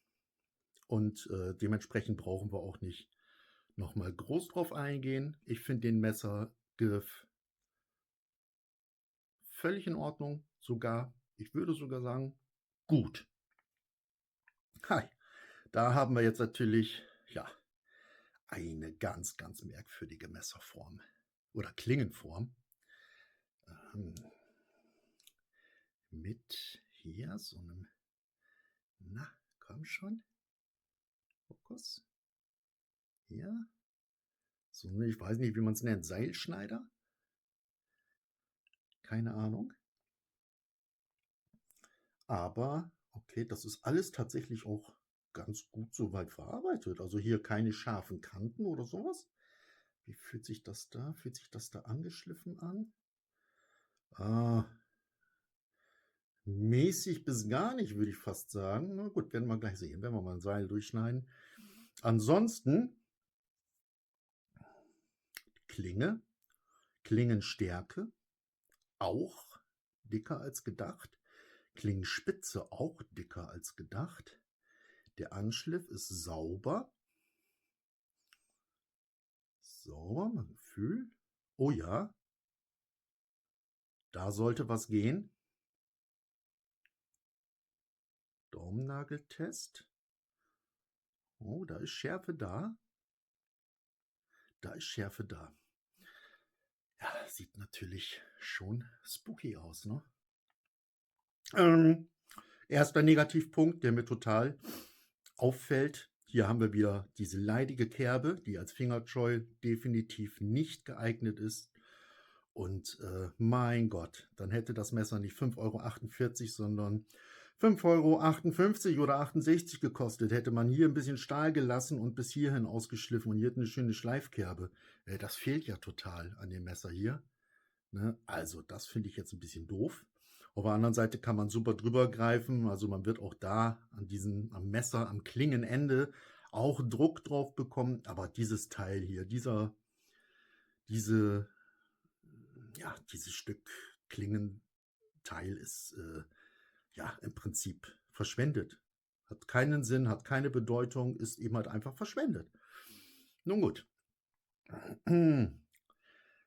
Und dementsprechend brauchen wir auch nicht nochmal groß drauf eingehen. Ich finde den Messergriff völlig in Ordnung. Ich würde sogar sagen, gut. Hi, da haben wir jetzt natürlich, ja, eine ganz, ganz merkwürdige Messerform oder Klingenform. Mit hier so einem, na, komm schon, Fokus. Hier, so, ich weiß nicht, wie man es nennt, Seilschneider? Keine Ahnung. Aber, okay, das ist alles tatsächlich auch ganz gut soweit verarbeitet. Also hier keine scharfen Kanten oder sowas. Wie fühlt sich das da? Fühlt sich das da angeschliffen an? Mäßig bis gar nicht, würde ich fast sagen. Na gut, werden wir gleich sehen, wenn wir mal ein Seil durchschneiden. Ansonsten Klinge, Klingenstärke auch dicker als gedacht. Klingenspitze auch dicker als gedacht. Der Anschliff ist sauber. Sauber, mein Gefühl. Oh ja, da sollte was gehen. Daumennageltest. Oh, da ist Schärfe da. Da ist Schärfe da. Ja, sieht natürlich schon spooky aus, ne? Erster Negativpunkt, der mir total auffällt. Hier haben wir wieder diese leidige Kerbe, die als Fingerjoy definitiv nicht geeignet ist, Und mein Gott, dann hätte das Messer nicht 5,48 €, sondern 5,58 € oder 68 gekostet. Hätte man hier ein bisschen Stahl gelassen und bis hierhin ausgeschliffen und hier eine schöne Schleifkerbe. Das fehlt ja total an dem Messer hier. Ne? Also das finde ich jetzt ein bisschen doof. Auf der anderen Seite kann man super drüber greifen. Also man wird auch da am Messer, am Klingenende auch Druck drauf bekommen. Aber dieses Teil hier, dieses Stück Klingenteil ist im Prinzip verschwendet. Hat keinen Sinn, hat keine Bedeutung, ist eben halt einfach verschwendet. Nun gut.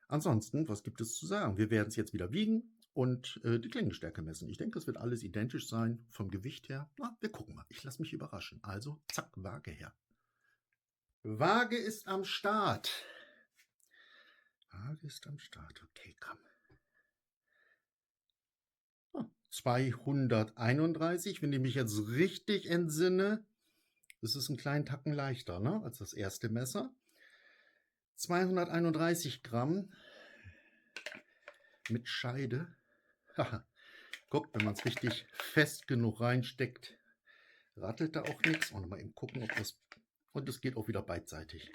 Ansonsten, was gibt es zu sagen? Wir werden es jetzt wieder wiegen und die Klingenstärke messen. Ich denke, es wird alles identisch sein vom Gewicht her. Na, wir gucken mal. Ich lasse mich überraschen. Also, zack, Waage her. Waage ist am Start. Waage ist am Start. Okay, komm. 231, wenn ich mich jetzt richtig entsinne. Das ist einen kleinen Tacken leichter, ne, als das erste Messer. 231 Gramm mit Scheide. Haha. Guckt, wenn man es richtig fest genug reinsteckt, rattelt da auch nichts. Und mal eben gucken, ob das... Und es geht auch wieder beidseitig.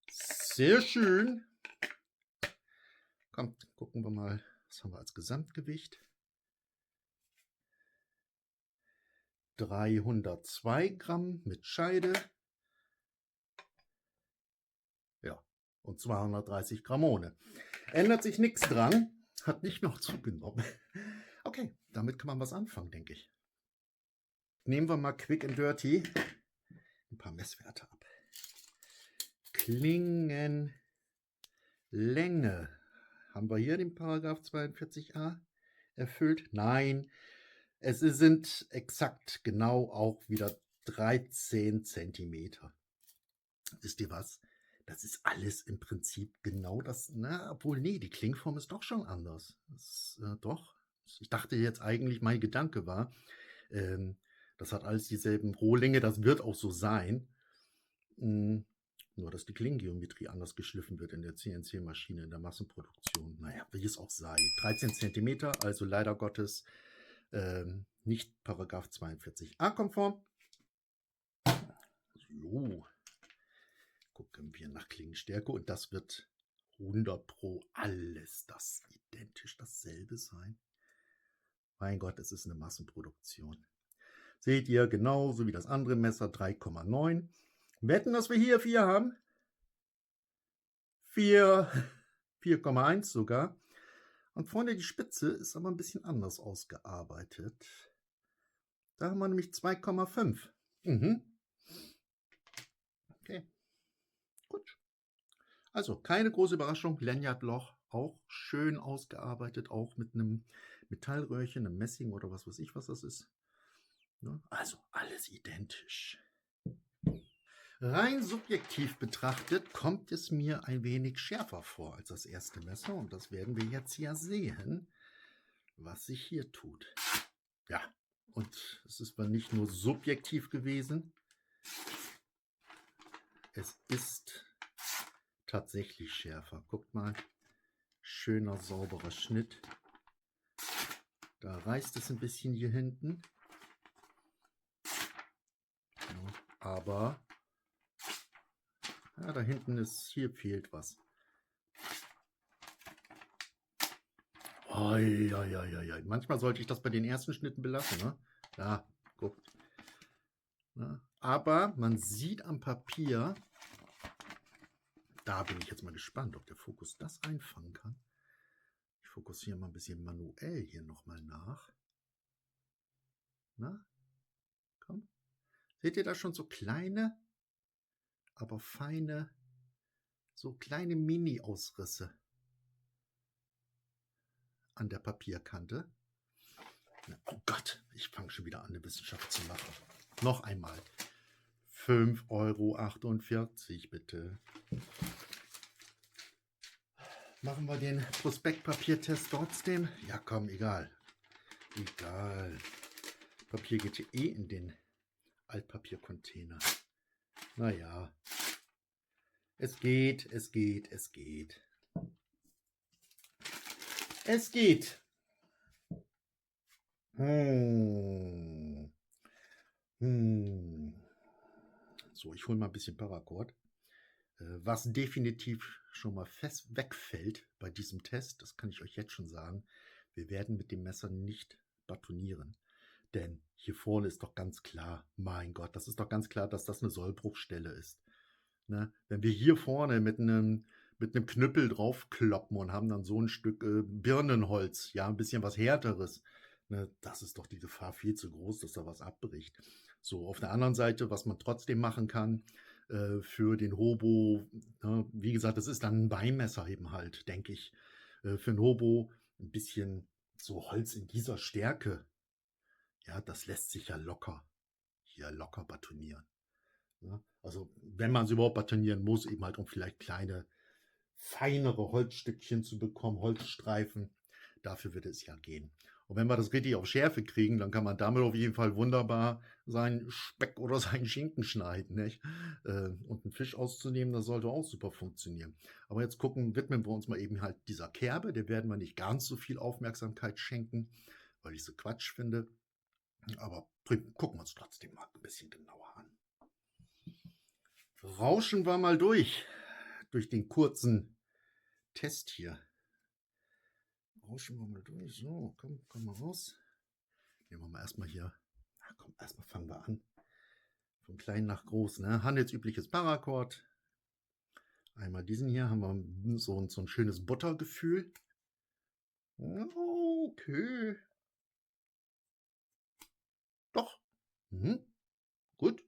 Sehr schön. Kommt, gucken wir mal, was haben wir als Gesamtgewicht. 302 Gramm mit Scheide. Ja, und 230 Gramm ohne. Ändert sich nichts dran. Hat nicht noch zugenommen. Okay, damit kann man was anfangen, denke ich. Nehmen wir mal quick and dirty ein paar Messwerte ab. Klingenlänge. Haben wir hier den Paragraph 42a erfüllt? Nein, es sind exakt genau auch wieder 13 Zentimeter. Wisst ihr was? Das ist alles im Prinzip genau das. Na, obwohl, nee, die Klingenform ist doch schon anders. Doch. Ich dachte jetzt eigentlich, mein Gedanke war, das hat alles dieselben Rohlänge, das wird auch so sein. Nur, dass die Klingengeometrie anders geschliffen wird in der CNC-Maschine, in der Massenproduktion. Naja, wie es auch sei. 13 Zentimeter, also leider Gottes nicht Paragraph 42a konform. So. Gucken wir nach Klingenstärke und das wird 100 Pro alles das identisch dasselbe sein. Mein Gott, es ist eine Massenproduktion. Seht ihr, genauso wie das andere Messer 3,9. Wetten, dass wir hier 4 haben? 4,1 sogar. Und vorne die Spitze ist aber ein bisschen anders ausgearbeitet. Da haben wir nämlich 2,5. Okay, gut. Also keine große Überraschung. Lanyardloch auch schön ausgearbeitet, auch mit einem Metallröhrchen, einem Messing oder was weiß ich, was das ist. Also alles identisch. Rein subjektiv betrachtet kommt es mir ein wenig schärfer vor als das erste Messer. Und das werden wir jetzt ja sehen, was sich hier tut. Ja, und es ist aber nicht nur subjektiv gewesen. Es ist tatsächlich schärfer. Guckt mal, schöner, sauberer Schnitt. Da reißt es ein bisschen hier hinten. Ja, aber ja, da hinten ist, hier fehlt was. Oi. Manchmal sollte ich das bei den ersten Schnitten belassen, ne? Ja, guckt. Ja, aber man sieht am Papier, da bin ich jetzt mal gespannt, ob der Fokus das einfangen kann. Ich fokussiere mal ein bisschen manuell hier nochmal nach. Na, komm. Seht ihr da schon so kleine, aber feine, so kleine Mini-Ausrisse an der Papierkante? Oh Gott, ich fange schon wieder an, eine Wissenschaft zu machen. Noch einmal. 5,48 € bitte. Machen wir den Prospektpapiertest trotzdem? Ja, komm, egal. Egal. Papier geht hier eh in den Altpapiercontainer. Naja. Es geht. Es geht. Hm. Hm. So, ich hole mal ein bisschen Paracord. Was definitiv schon mal fest wegfällt bei diesem Test, das kann ich euch jetzt schon sagen, wir werden mit dem Messer nicht batonieren. Denn hier vorne ist doch ganz klar, mein Gott, das ist doch ganz klar, dass das eine Sollbruchstelle ist. Ne? Wenn wir hier vorne mit einem Knüppel draufkloppen und haben dann so ein Stück Birnenholz, ja, ein bisschen was Härteres, ne, das ist doch die Gefahr viel zu groß, dass da was abbricht. So, auf der anderen Seite, was man trotzdem machen kann für den Hobo, ne, wie gesagt, das ist dann ein Beimesser eben halt, denke ich. Für einen Hobo ein bisschen so Holz in dieser Stärke, ja, das lässt sich ja hier locker batonieren. Ne? Also wenn man es überhaupt batonieren muss, eben halt um vielleicht kleine, feinere Holzstückchen zu bekommen, Holzstreifen, dafür wird es ja gehen. Und wenn wir das richtig auf Schärfe kriegen, dann kann man damit auf jeden Fall wunderbar seinen Speck oder seinen Schinken schneiden. Nicht? Und einen Fisch auszunehmen, das sollte auch super funktionieren. Aber jetzt widmen wir uns mal eben halt dieser Kerbe. Der werden wir nicht ganz so viel Aufmerksamkeit schenken, weil ich so Quatsch finde. Aber gucken wir uns trotzdem mal ein bisschen genauer an. Rauschen wir mal durch den kurzen Test hier. Rauschen wir mal durch. So, komm mal raus. Nehmen wir mal erstmal hier. Na komm, erstmal fangen wir an. Von klein nach groß, ne? Handelsübliches Paracord. Einmal diesen hier, haben wir so ein schönes Buttergefühl. Okay. Doch. Gut.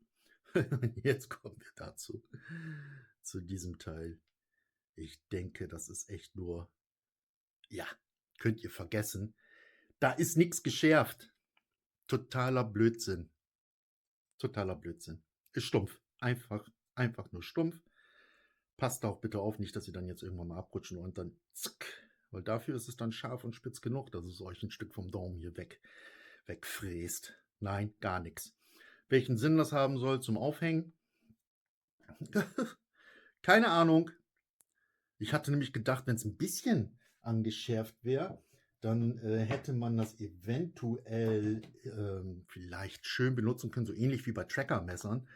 Jetzt kommen wir dazu. Zu diesem Teil. Ich denke, das ist echt nur, ja, könnt ihr vergessen. Da ist nichts geschärft. Totaler Blödsinn. Totaler Blödsinn. Ist stumpf. Einfach nur stumpf. Passt auch bitte auf, nicht, dass ihr dann jetzt irgendwann mal abrutschen und dann zack. Weil dafür ist es dann scharf und spitz genug, dass es euch ein Stück vom Daumen hier wegfräst. Nein, gar nichts. Welchen Sinn das haben soll zum Aufhängen? Keine Ahnung. Ich hatte nämlich gedacht, wenn es ein bisschen angeschärft wäre, dann hätte man das eventuell vielleicht schön benutzen können, so ähnlich wie bei Trackermessern,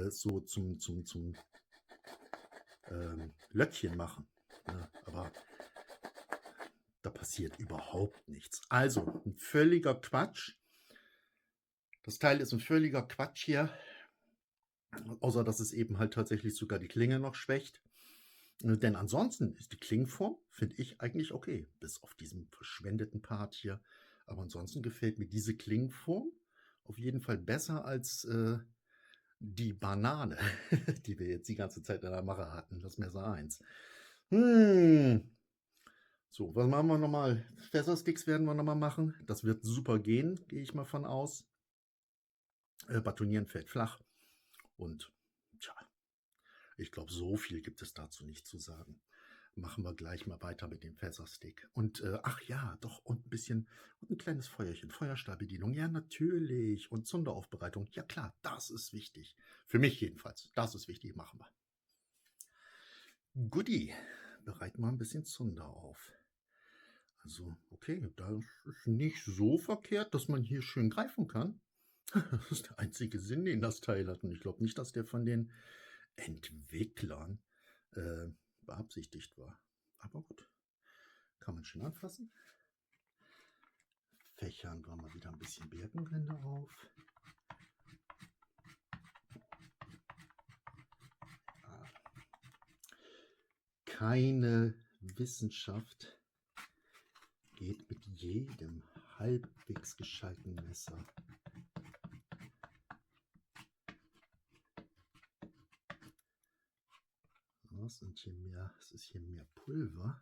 so zum Löckchen machen. Ja, aber da passiert überhaupt nichts. Also ein völliger Quatsch. Das Teil ist ein völliger Quatsch hier, außer dass es eben halt tatsächlich sogar die Klinge noch schwächt. Denn ansonsten ist die Klingenform, finde ich, eigentlich okay, bis auf diesen verschwendeten Part hier. Aber ansonsten gefällt mir diese Klingenform auf jeden Fall besser als die Banane, die wir jetzt die ganze Zeit in der Mache hatten, das Messer 1. So, was machen wir nochmal? Fässersticks werden wir nochmal machen. Das wird super gehen, gehe ich mal von aus. Batonieren fällt flach. Und tja, ich glaube, so viel gibt es dazu nicht zu sagen. Machen wir gleich mal weiter mit dem Fässerstick. Und ach ja, doch, und ein kleines Feuerchen, Feuerstahlbedienung. Ja, natürlich. Und Zunderaufbereitung. Ja klar, das ist wichtig. Für mich jedenfalls. Das ist wichtig, machen wir. Goodie. Bereiten wir ein bisschen Zunder auf. Also, okay, das ist nicht so verkehrt, dass man hier schön greifen kann. Das ist der einzige Sinn, den das Teil hat. Und ich glaube nicht, dass der von den Entwicklern beabsichtigt war. Aber gut, kann man schön anfassen. Fächern wir mal wieder ein bisschen Birkenrinde auf. Keine Wissenschaft geht mit jedem halbwegs gescheiten Messer. Was ist hier mehr Pulver.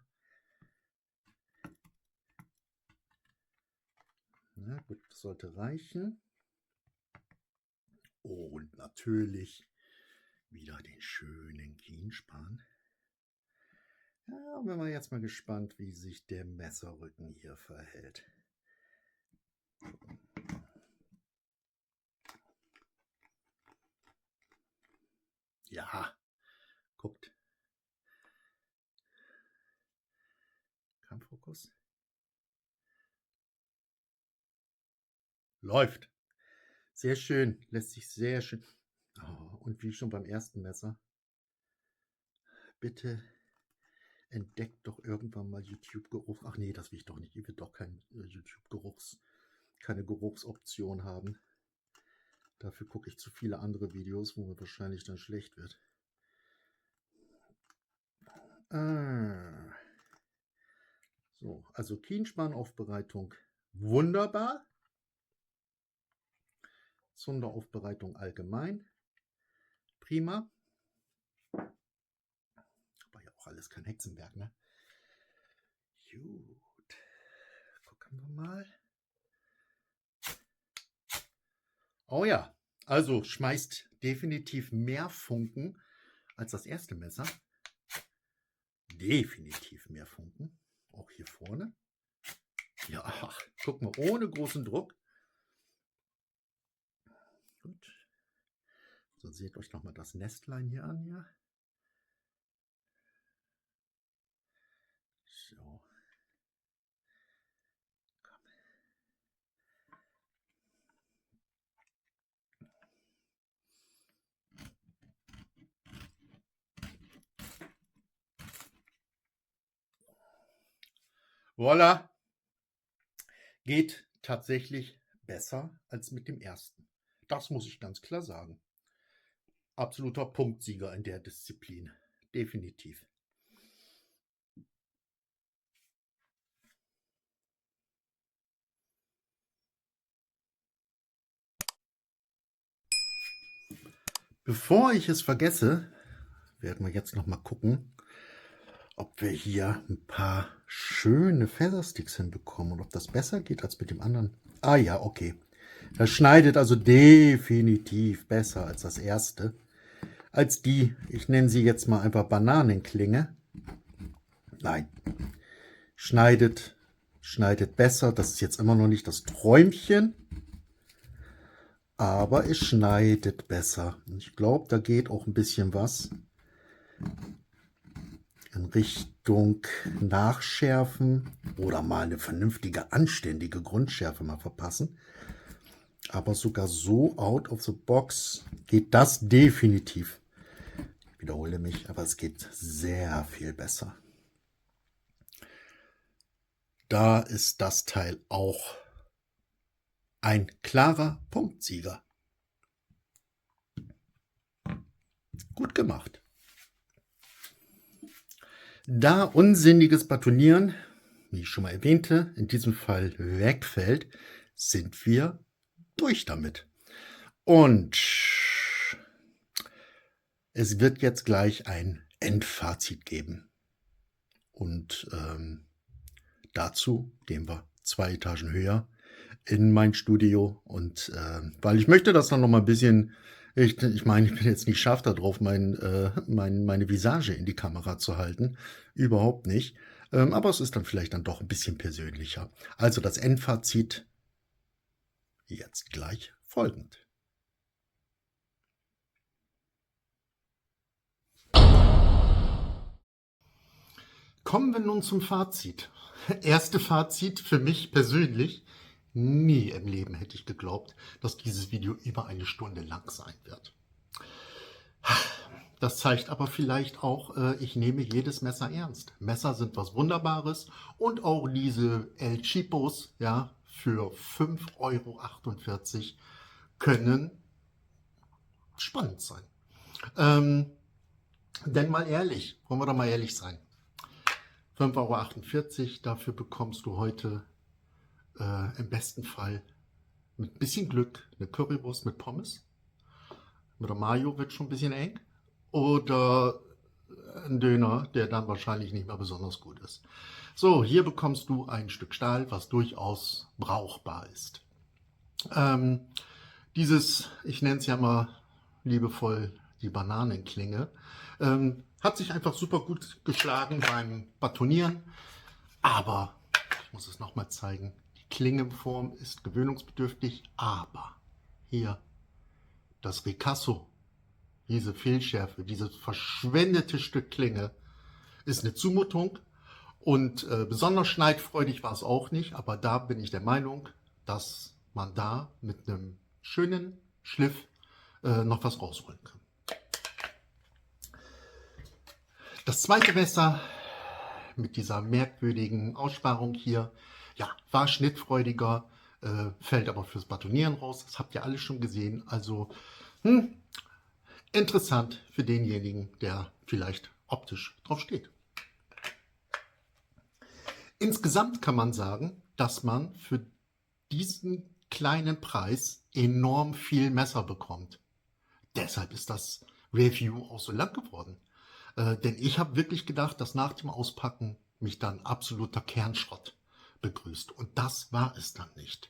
Na gut, das sollte reichen. Und natürlich wieder den schönen Kienspan. Ja, und bin mal jetzt mal gespannt, wie sich der Messerrücken hier verhält. Ja, guckt. Kampffokus. läuft. Sehr schön, lässt sich sehr schön. Oh, und wie schon beim ersten Messer, bitte entdeckt doch irgendwann mal YouTube-Geruch. Ach nee, das will ich doch nicht. Ich will doch kein keine Geruchsoption haben. Dafür gucke ich zu viele andere Videos, wo mir wahrscheinlich dann schlecht wird. So, also Kienspanaufbereitung wunderbar. Zunderaufbereitung allgemein prima. Aber ja auch alles kein Hexenwerk, ne? Gut, gucken wir mal. Oh ja, also schmeißt definitiv mehr Funken als das erste Messer. Definitiv mehr Funken. Auch hier vorne. Ja, ach, guck mal, ohne großen Druck. Gut. So, seht euch nochmal das Nestlein hier an, ja. So. Komm. Voila. Geht tatsächlich besser als mit dem ersten. Das muss ich ganz klar sagen. Absoluter Punktsieger in der Disziplin. Definitiv. Bevor ich es vergesse, werden wir jetzt noch mal gucken, ob wir hier ein paar schöne Feathersticks hinbekommen und ob das besser geht als mit dem anderen. Ah ja, okay. Das schneidet also definitiv besser als das erste. Als die, ich nenne sie jetzt mal einfach Bananenklinge. Nein, schneidet besser. Das ist jetzt immer noch nicht das Träumchen, aber es schneidet besser. Ich glaube, da geht auch ein bisschen was in Richtung Nachschärfen oder mal eine vernünftige, anständige Grundschärfe mal verpassen. Aber sogar so out of the box geht das definitiv. Ich wiederhole mich, aber es geht sehr viel besser. Da ist das Teil auch ein klarer Punktsieger. Gut gemacht. Da unsinniges Batonieren, wie ich schon mal erwähnte, in diesem Fall wegfällt, sind wir durch damit. Und es wird jetzt gleich ein Endfazit geben. Und dazu gehen wir 2 Etagen höher in mein Studio. Und weil ich möchte das dann noch mal ein bisschen, ich meine, ich bin jetzt nicht scharf darauf, meine Visage in die Kamera zu halten. Überhaupt nicht. Aber es ist dann vielleicht dann doch ein bisschen persönlicher. Also das Endfazit jetzt gleich folgend. Kommen wir nun zum Fazit. Erste Fazit für mich persönlich. Nie im Leben hätte ich geglaubt, dass dieses Video über 1 Stunde lang sein wird. Das zeigt aber vielleicht auch, ich nehme jedes Messer ernst. Messer sind was Wunderbares und auch diese El Cheapos, ja, für 5,48 € können spannend sein. Denn mal ehrlich, wollen wir doch mal ehrlich sein. 5,48 €, dafür bekommst du heute im besten Fall mit ein bisschen Glück eine Currywurst mit Pommes. Mit der Mayo wird schon ein bisschen eng. Oder ein Döner, der dann wahrscheinlich nicht mehr besonders gut ist. So, hier bekommst du ein Stück Stahl, was durchaus brauchbar ist. Dieses, ich nenne es ja mal liebevoll die Bananenklinge, hat sich einfach super gut geschlagen beim Batonieren. Aber, ich muss es nochmal zeigen, die Klingenform ist gewöhnungsbedürftig, aber hier das Ricasso, diese Fehlschärfe, dieses verschwendete Stück Klinge, ist eine Zumutung und besonders schneidfreudig war es auch nicht, aber da bin ich der Meinung, das man da mit einem schönen Schliff noch was rausholen kann. Das zweite Messer mit dieser merkwürdigen Aussparung hier, ja, war schnittfreudiger, fällt aber fürs Batonieren raus. Das habt ihr alle schon gesehen. Also interessant für denjenigen, der vielleicht optisch drauf steht. Insgesamt kann man sagen, dass man für diesen kleinen Preis enorm viel Messer bekommt. Deshalb ist das Review auch so lang geworden. Denn ich habe wirklich gedacht, dass nach dem Auspacken mich dann absoluter Kernschrott begrüßt. Und das war es dann nicht.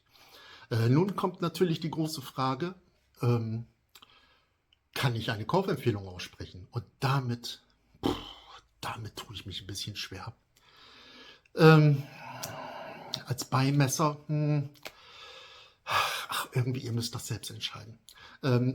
Nun kommt natürlich die große Frage, kann ich eine Kaufempfehlung aussprechen? Und damit tue ich mich ein bisschen schwer. Als Beimesser, irgendwie, ihr müsst das selbst entscheiden.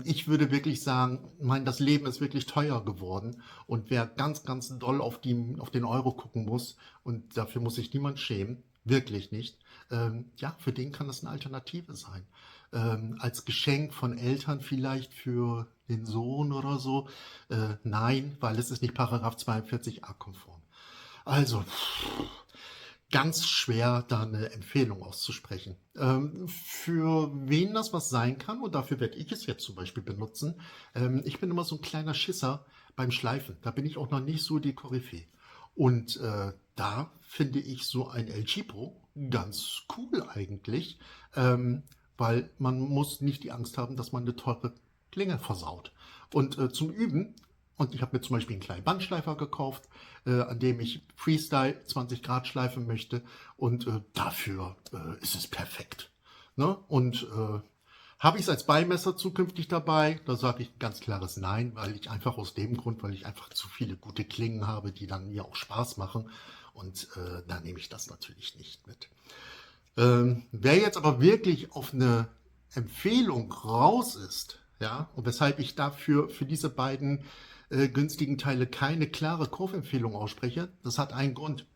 Ich würde wirklich sagen, das Leben ist wirklich teuer geworden und wer ganz, ganz doll auf den Euro gucken muss, und dafür muss sich niemand schämen, wirklich nicht, ja, für den kann das eine Alternative sein. Als Geschenk von Eltern vielleicht für den Sohn oder so, nein, weil es ist nicht Paragraph 42a konform. Also, ganz schwer, da eine Empfehlung auszusprechen. Für wen das was sein kann, und dafür werde ich es jetzt zum Beispiel benutzen, ich bin immer so ein kleiner Schisser beim Schleifen. Da bin ich auch noch nicht so die Koryphäe. Und da finde ich so ein El Cheapo ganz cool eigentlich, weil man muss nicht die Angst haben, dass man eine teure Klinge versaut. Und zum Üben, und ich habe mir zum Beispiel einen kleinen Bandschleifer gekauft, an dem ich Freestyle 20 Grad schleifen möchte, und dafür ist es perfekt. Ne? Und habe ich es als Beimesser zukünftig dabei? Da sage ich ein ganz klares Nein, weil ich einfach aus dem Grund, weil ich einfach zu viele gute Klingen habe, die dann mir auch Spaß machen, und da nehme ich das natürlich nicht mit. Wer jetzt aber wirklich auf eine Empfehlung raus ist, ja, und weshalb ich dafür für diese beiden günstigen Teile keine klare Kaufempfehlung ausspreche, das hat einen Grund.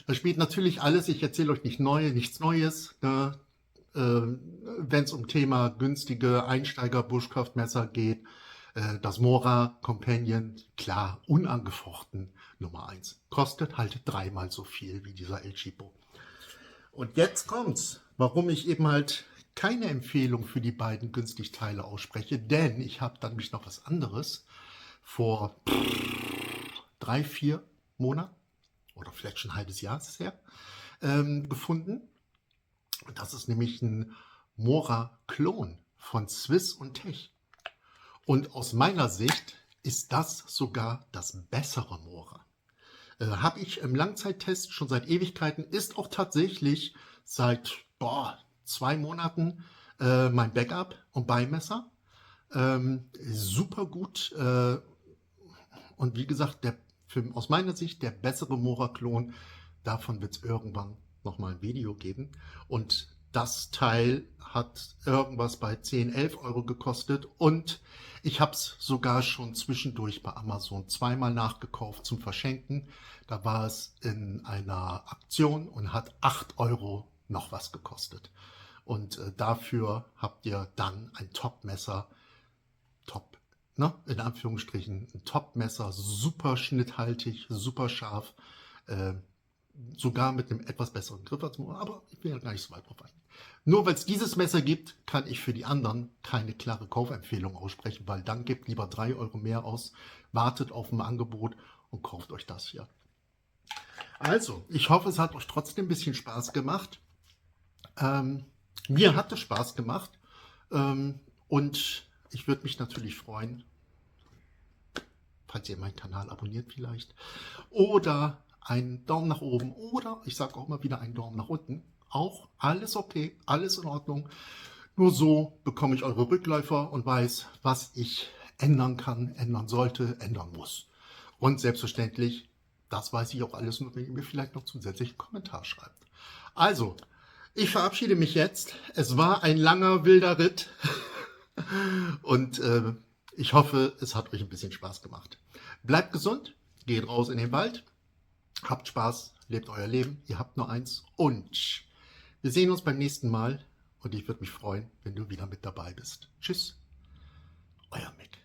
Da spielt natürlich alles, ich erzähle euch nichts Neues, ne? Wenn es um Thema günstige Einsteiger-Bushcraft-Messer geht, das Mora Companion, klar, unangefochten Nummer 1. Kostet halt 3-mal so viel wie dieser El Cheapo. Und jetzt kommt's, warum ich eben halt keine Empfehlung für die beiden günstig Teile ausspreche, denn ich habe dann mich noch was anderes vor 3-4 Monaten oder vielleicht schon ein halbes Jahr ist es her, gefunden. Das ist nämlich ein Mora-Klon von Swiss und Tech. Und aus meiner Sicht ist das sogar das bessere Mora. Habe ich im Langzeittest schon seit Ewigkeiten, ist auch tatsächlich seit 2 Monaten mein Backup und Beimesser. Super gut. Und wie gesagt, aus meiner Sicht der bessere Mora-Klon. Davon wird es irgendwann nochmal ein Video geben. Und das Teil hat irgendwas bei 10, 11 Euro gekostet. Und ich habe es sogar schon zwischendurch bei Amazon 2-mal nachgekauft zum Verschenken. Da war es in einer Aktion und hat 8 Euro noch was gekostet. Und dafür habt ihr dann ein Top-Messer, in Anführungsstrichen, ein Top-Messer, super schnitthaltig, super scharf, sogar mit einem etwas besseren Griff als Mora, aber ich will ja gar nicht so weit drauf eingehen. Nur weil es dieses Messer gibt, kann ich für die anderen keine klare Kaufempfehlung aussprechen, weil dann gebt lieber 3 Euro mehr aus, wartet auf ein Angebot und kauft euch das hier. Also, ich hoffe, es hat euch trotzdem ein bisschen Spaß gemacht. Mir hat es Spaß gemacht, und ich würde mich natürlich freuen, falls ihr meinen Kanal abonniert vielleicht, oder einen Daumen nach oben, oder ich sage auch mal wieder einen Daumen nach unten. Auch alles okay, alles in Ordnung. Nur so bekomme ich eure Rückläufer und weiß, was ich ändern kann, ändern sollte, ändern muss. Und selbstverständlich, das weiß ich auch alles nur, wenn ihr mir vielleicht noch zusätzlich einen Kommentar schreibt. Also, ich verabschiede mich jetzt. Es war ein langer, wilder Ritt. Und ich hoffe, es hat euch ein bisschen Spaß gemacht. Bleibt gesund, geht raus in den Wald, habt Spaß, lebt euer Leben. Ihr habt nur eins. Und Wir sehen uns beim nächsten Mal und ich würde mich freuen, wenn du wieder mit dabei bist. Tschüss, euer Mick.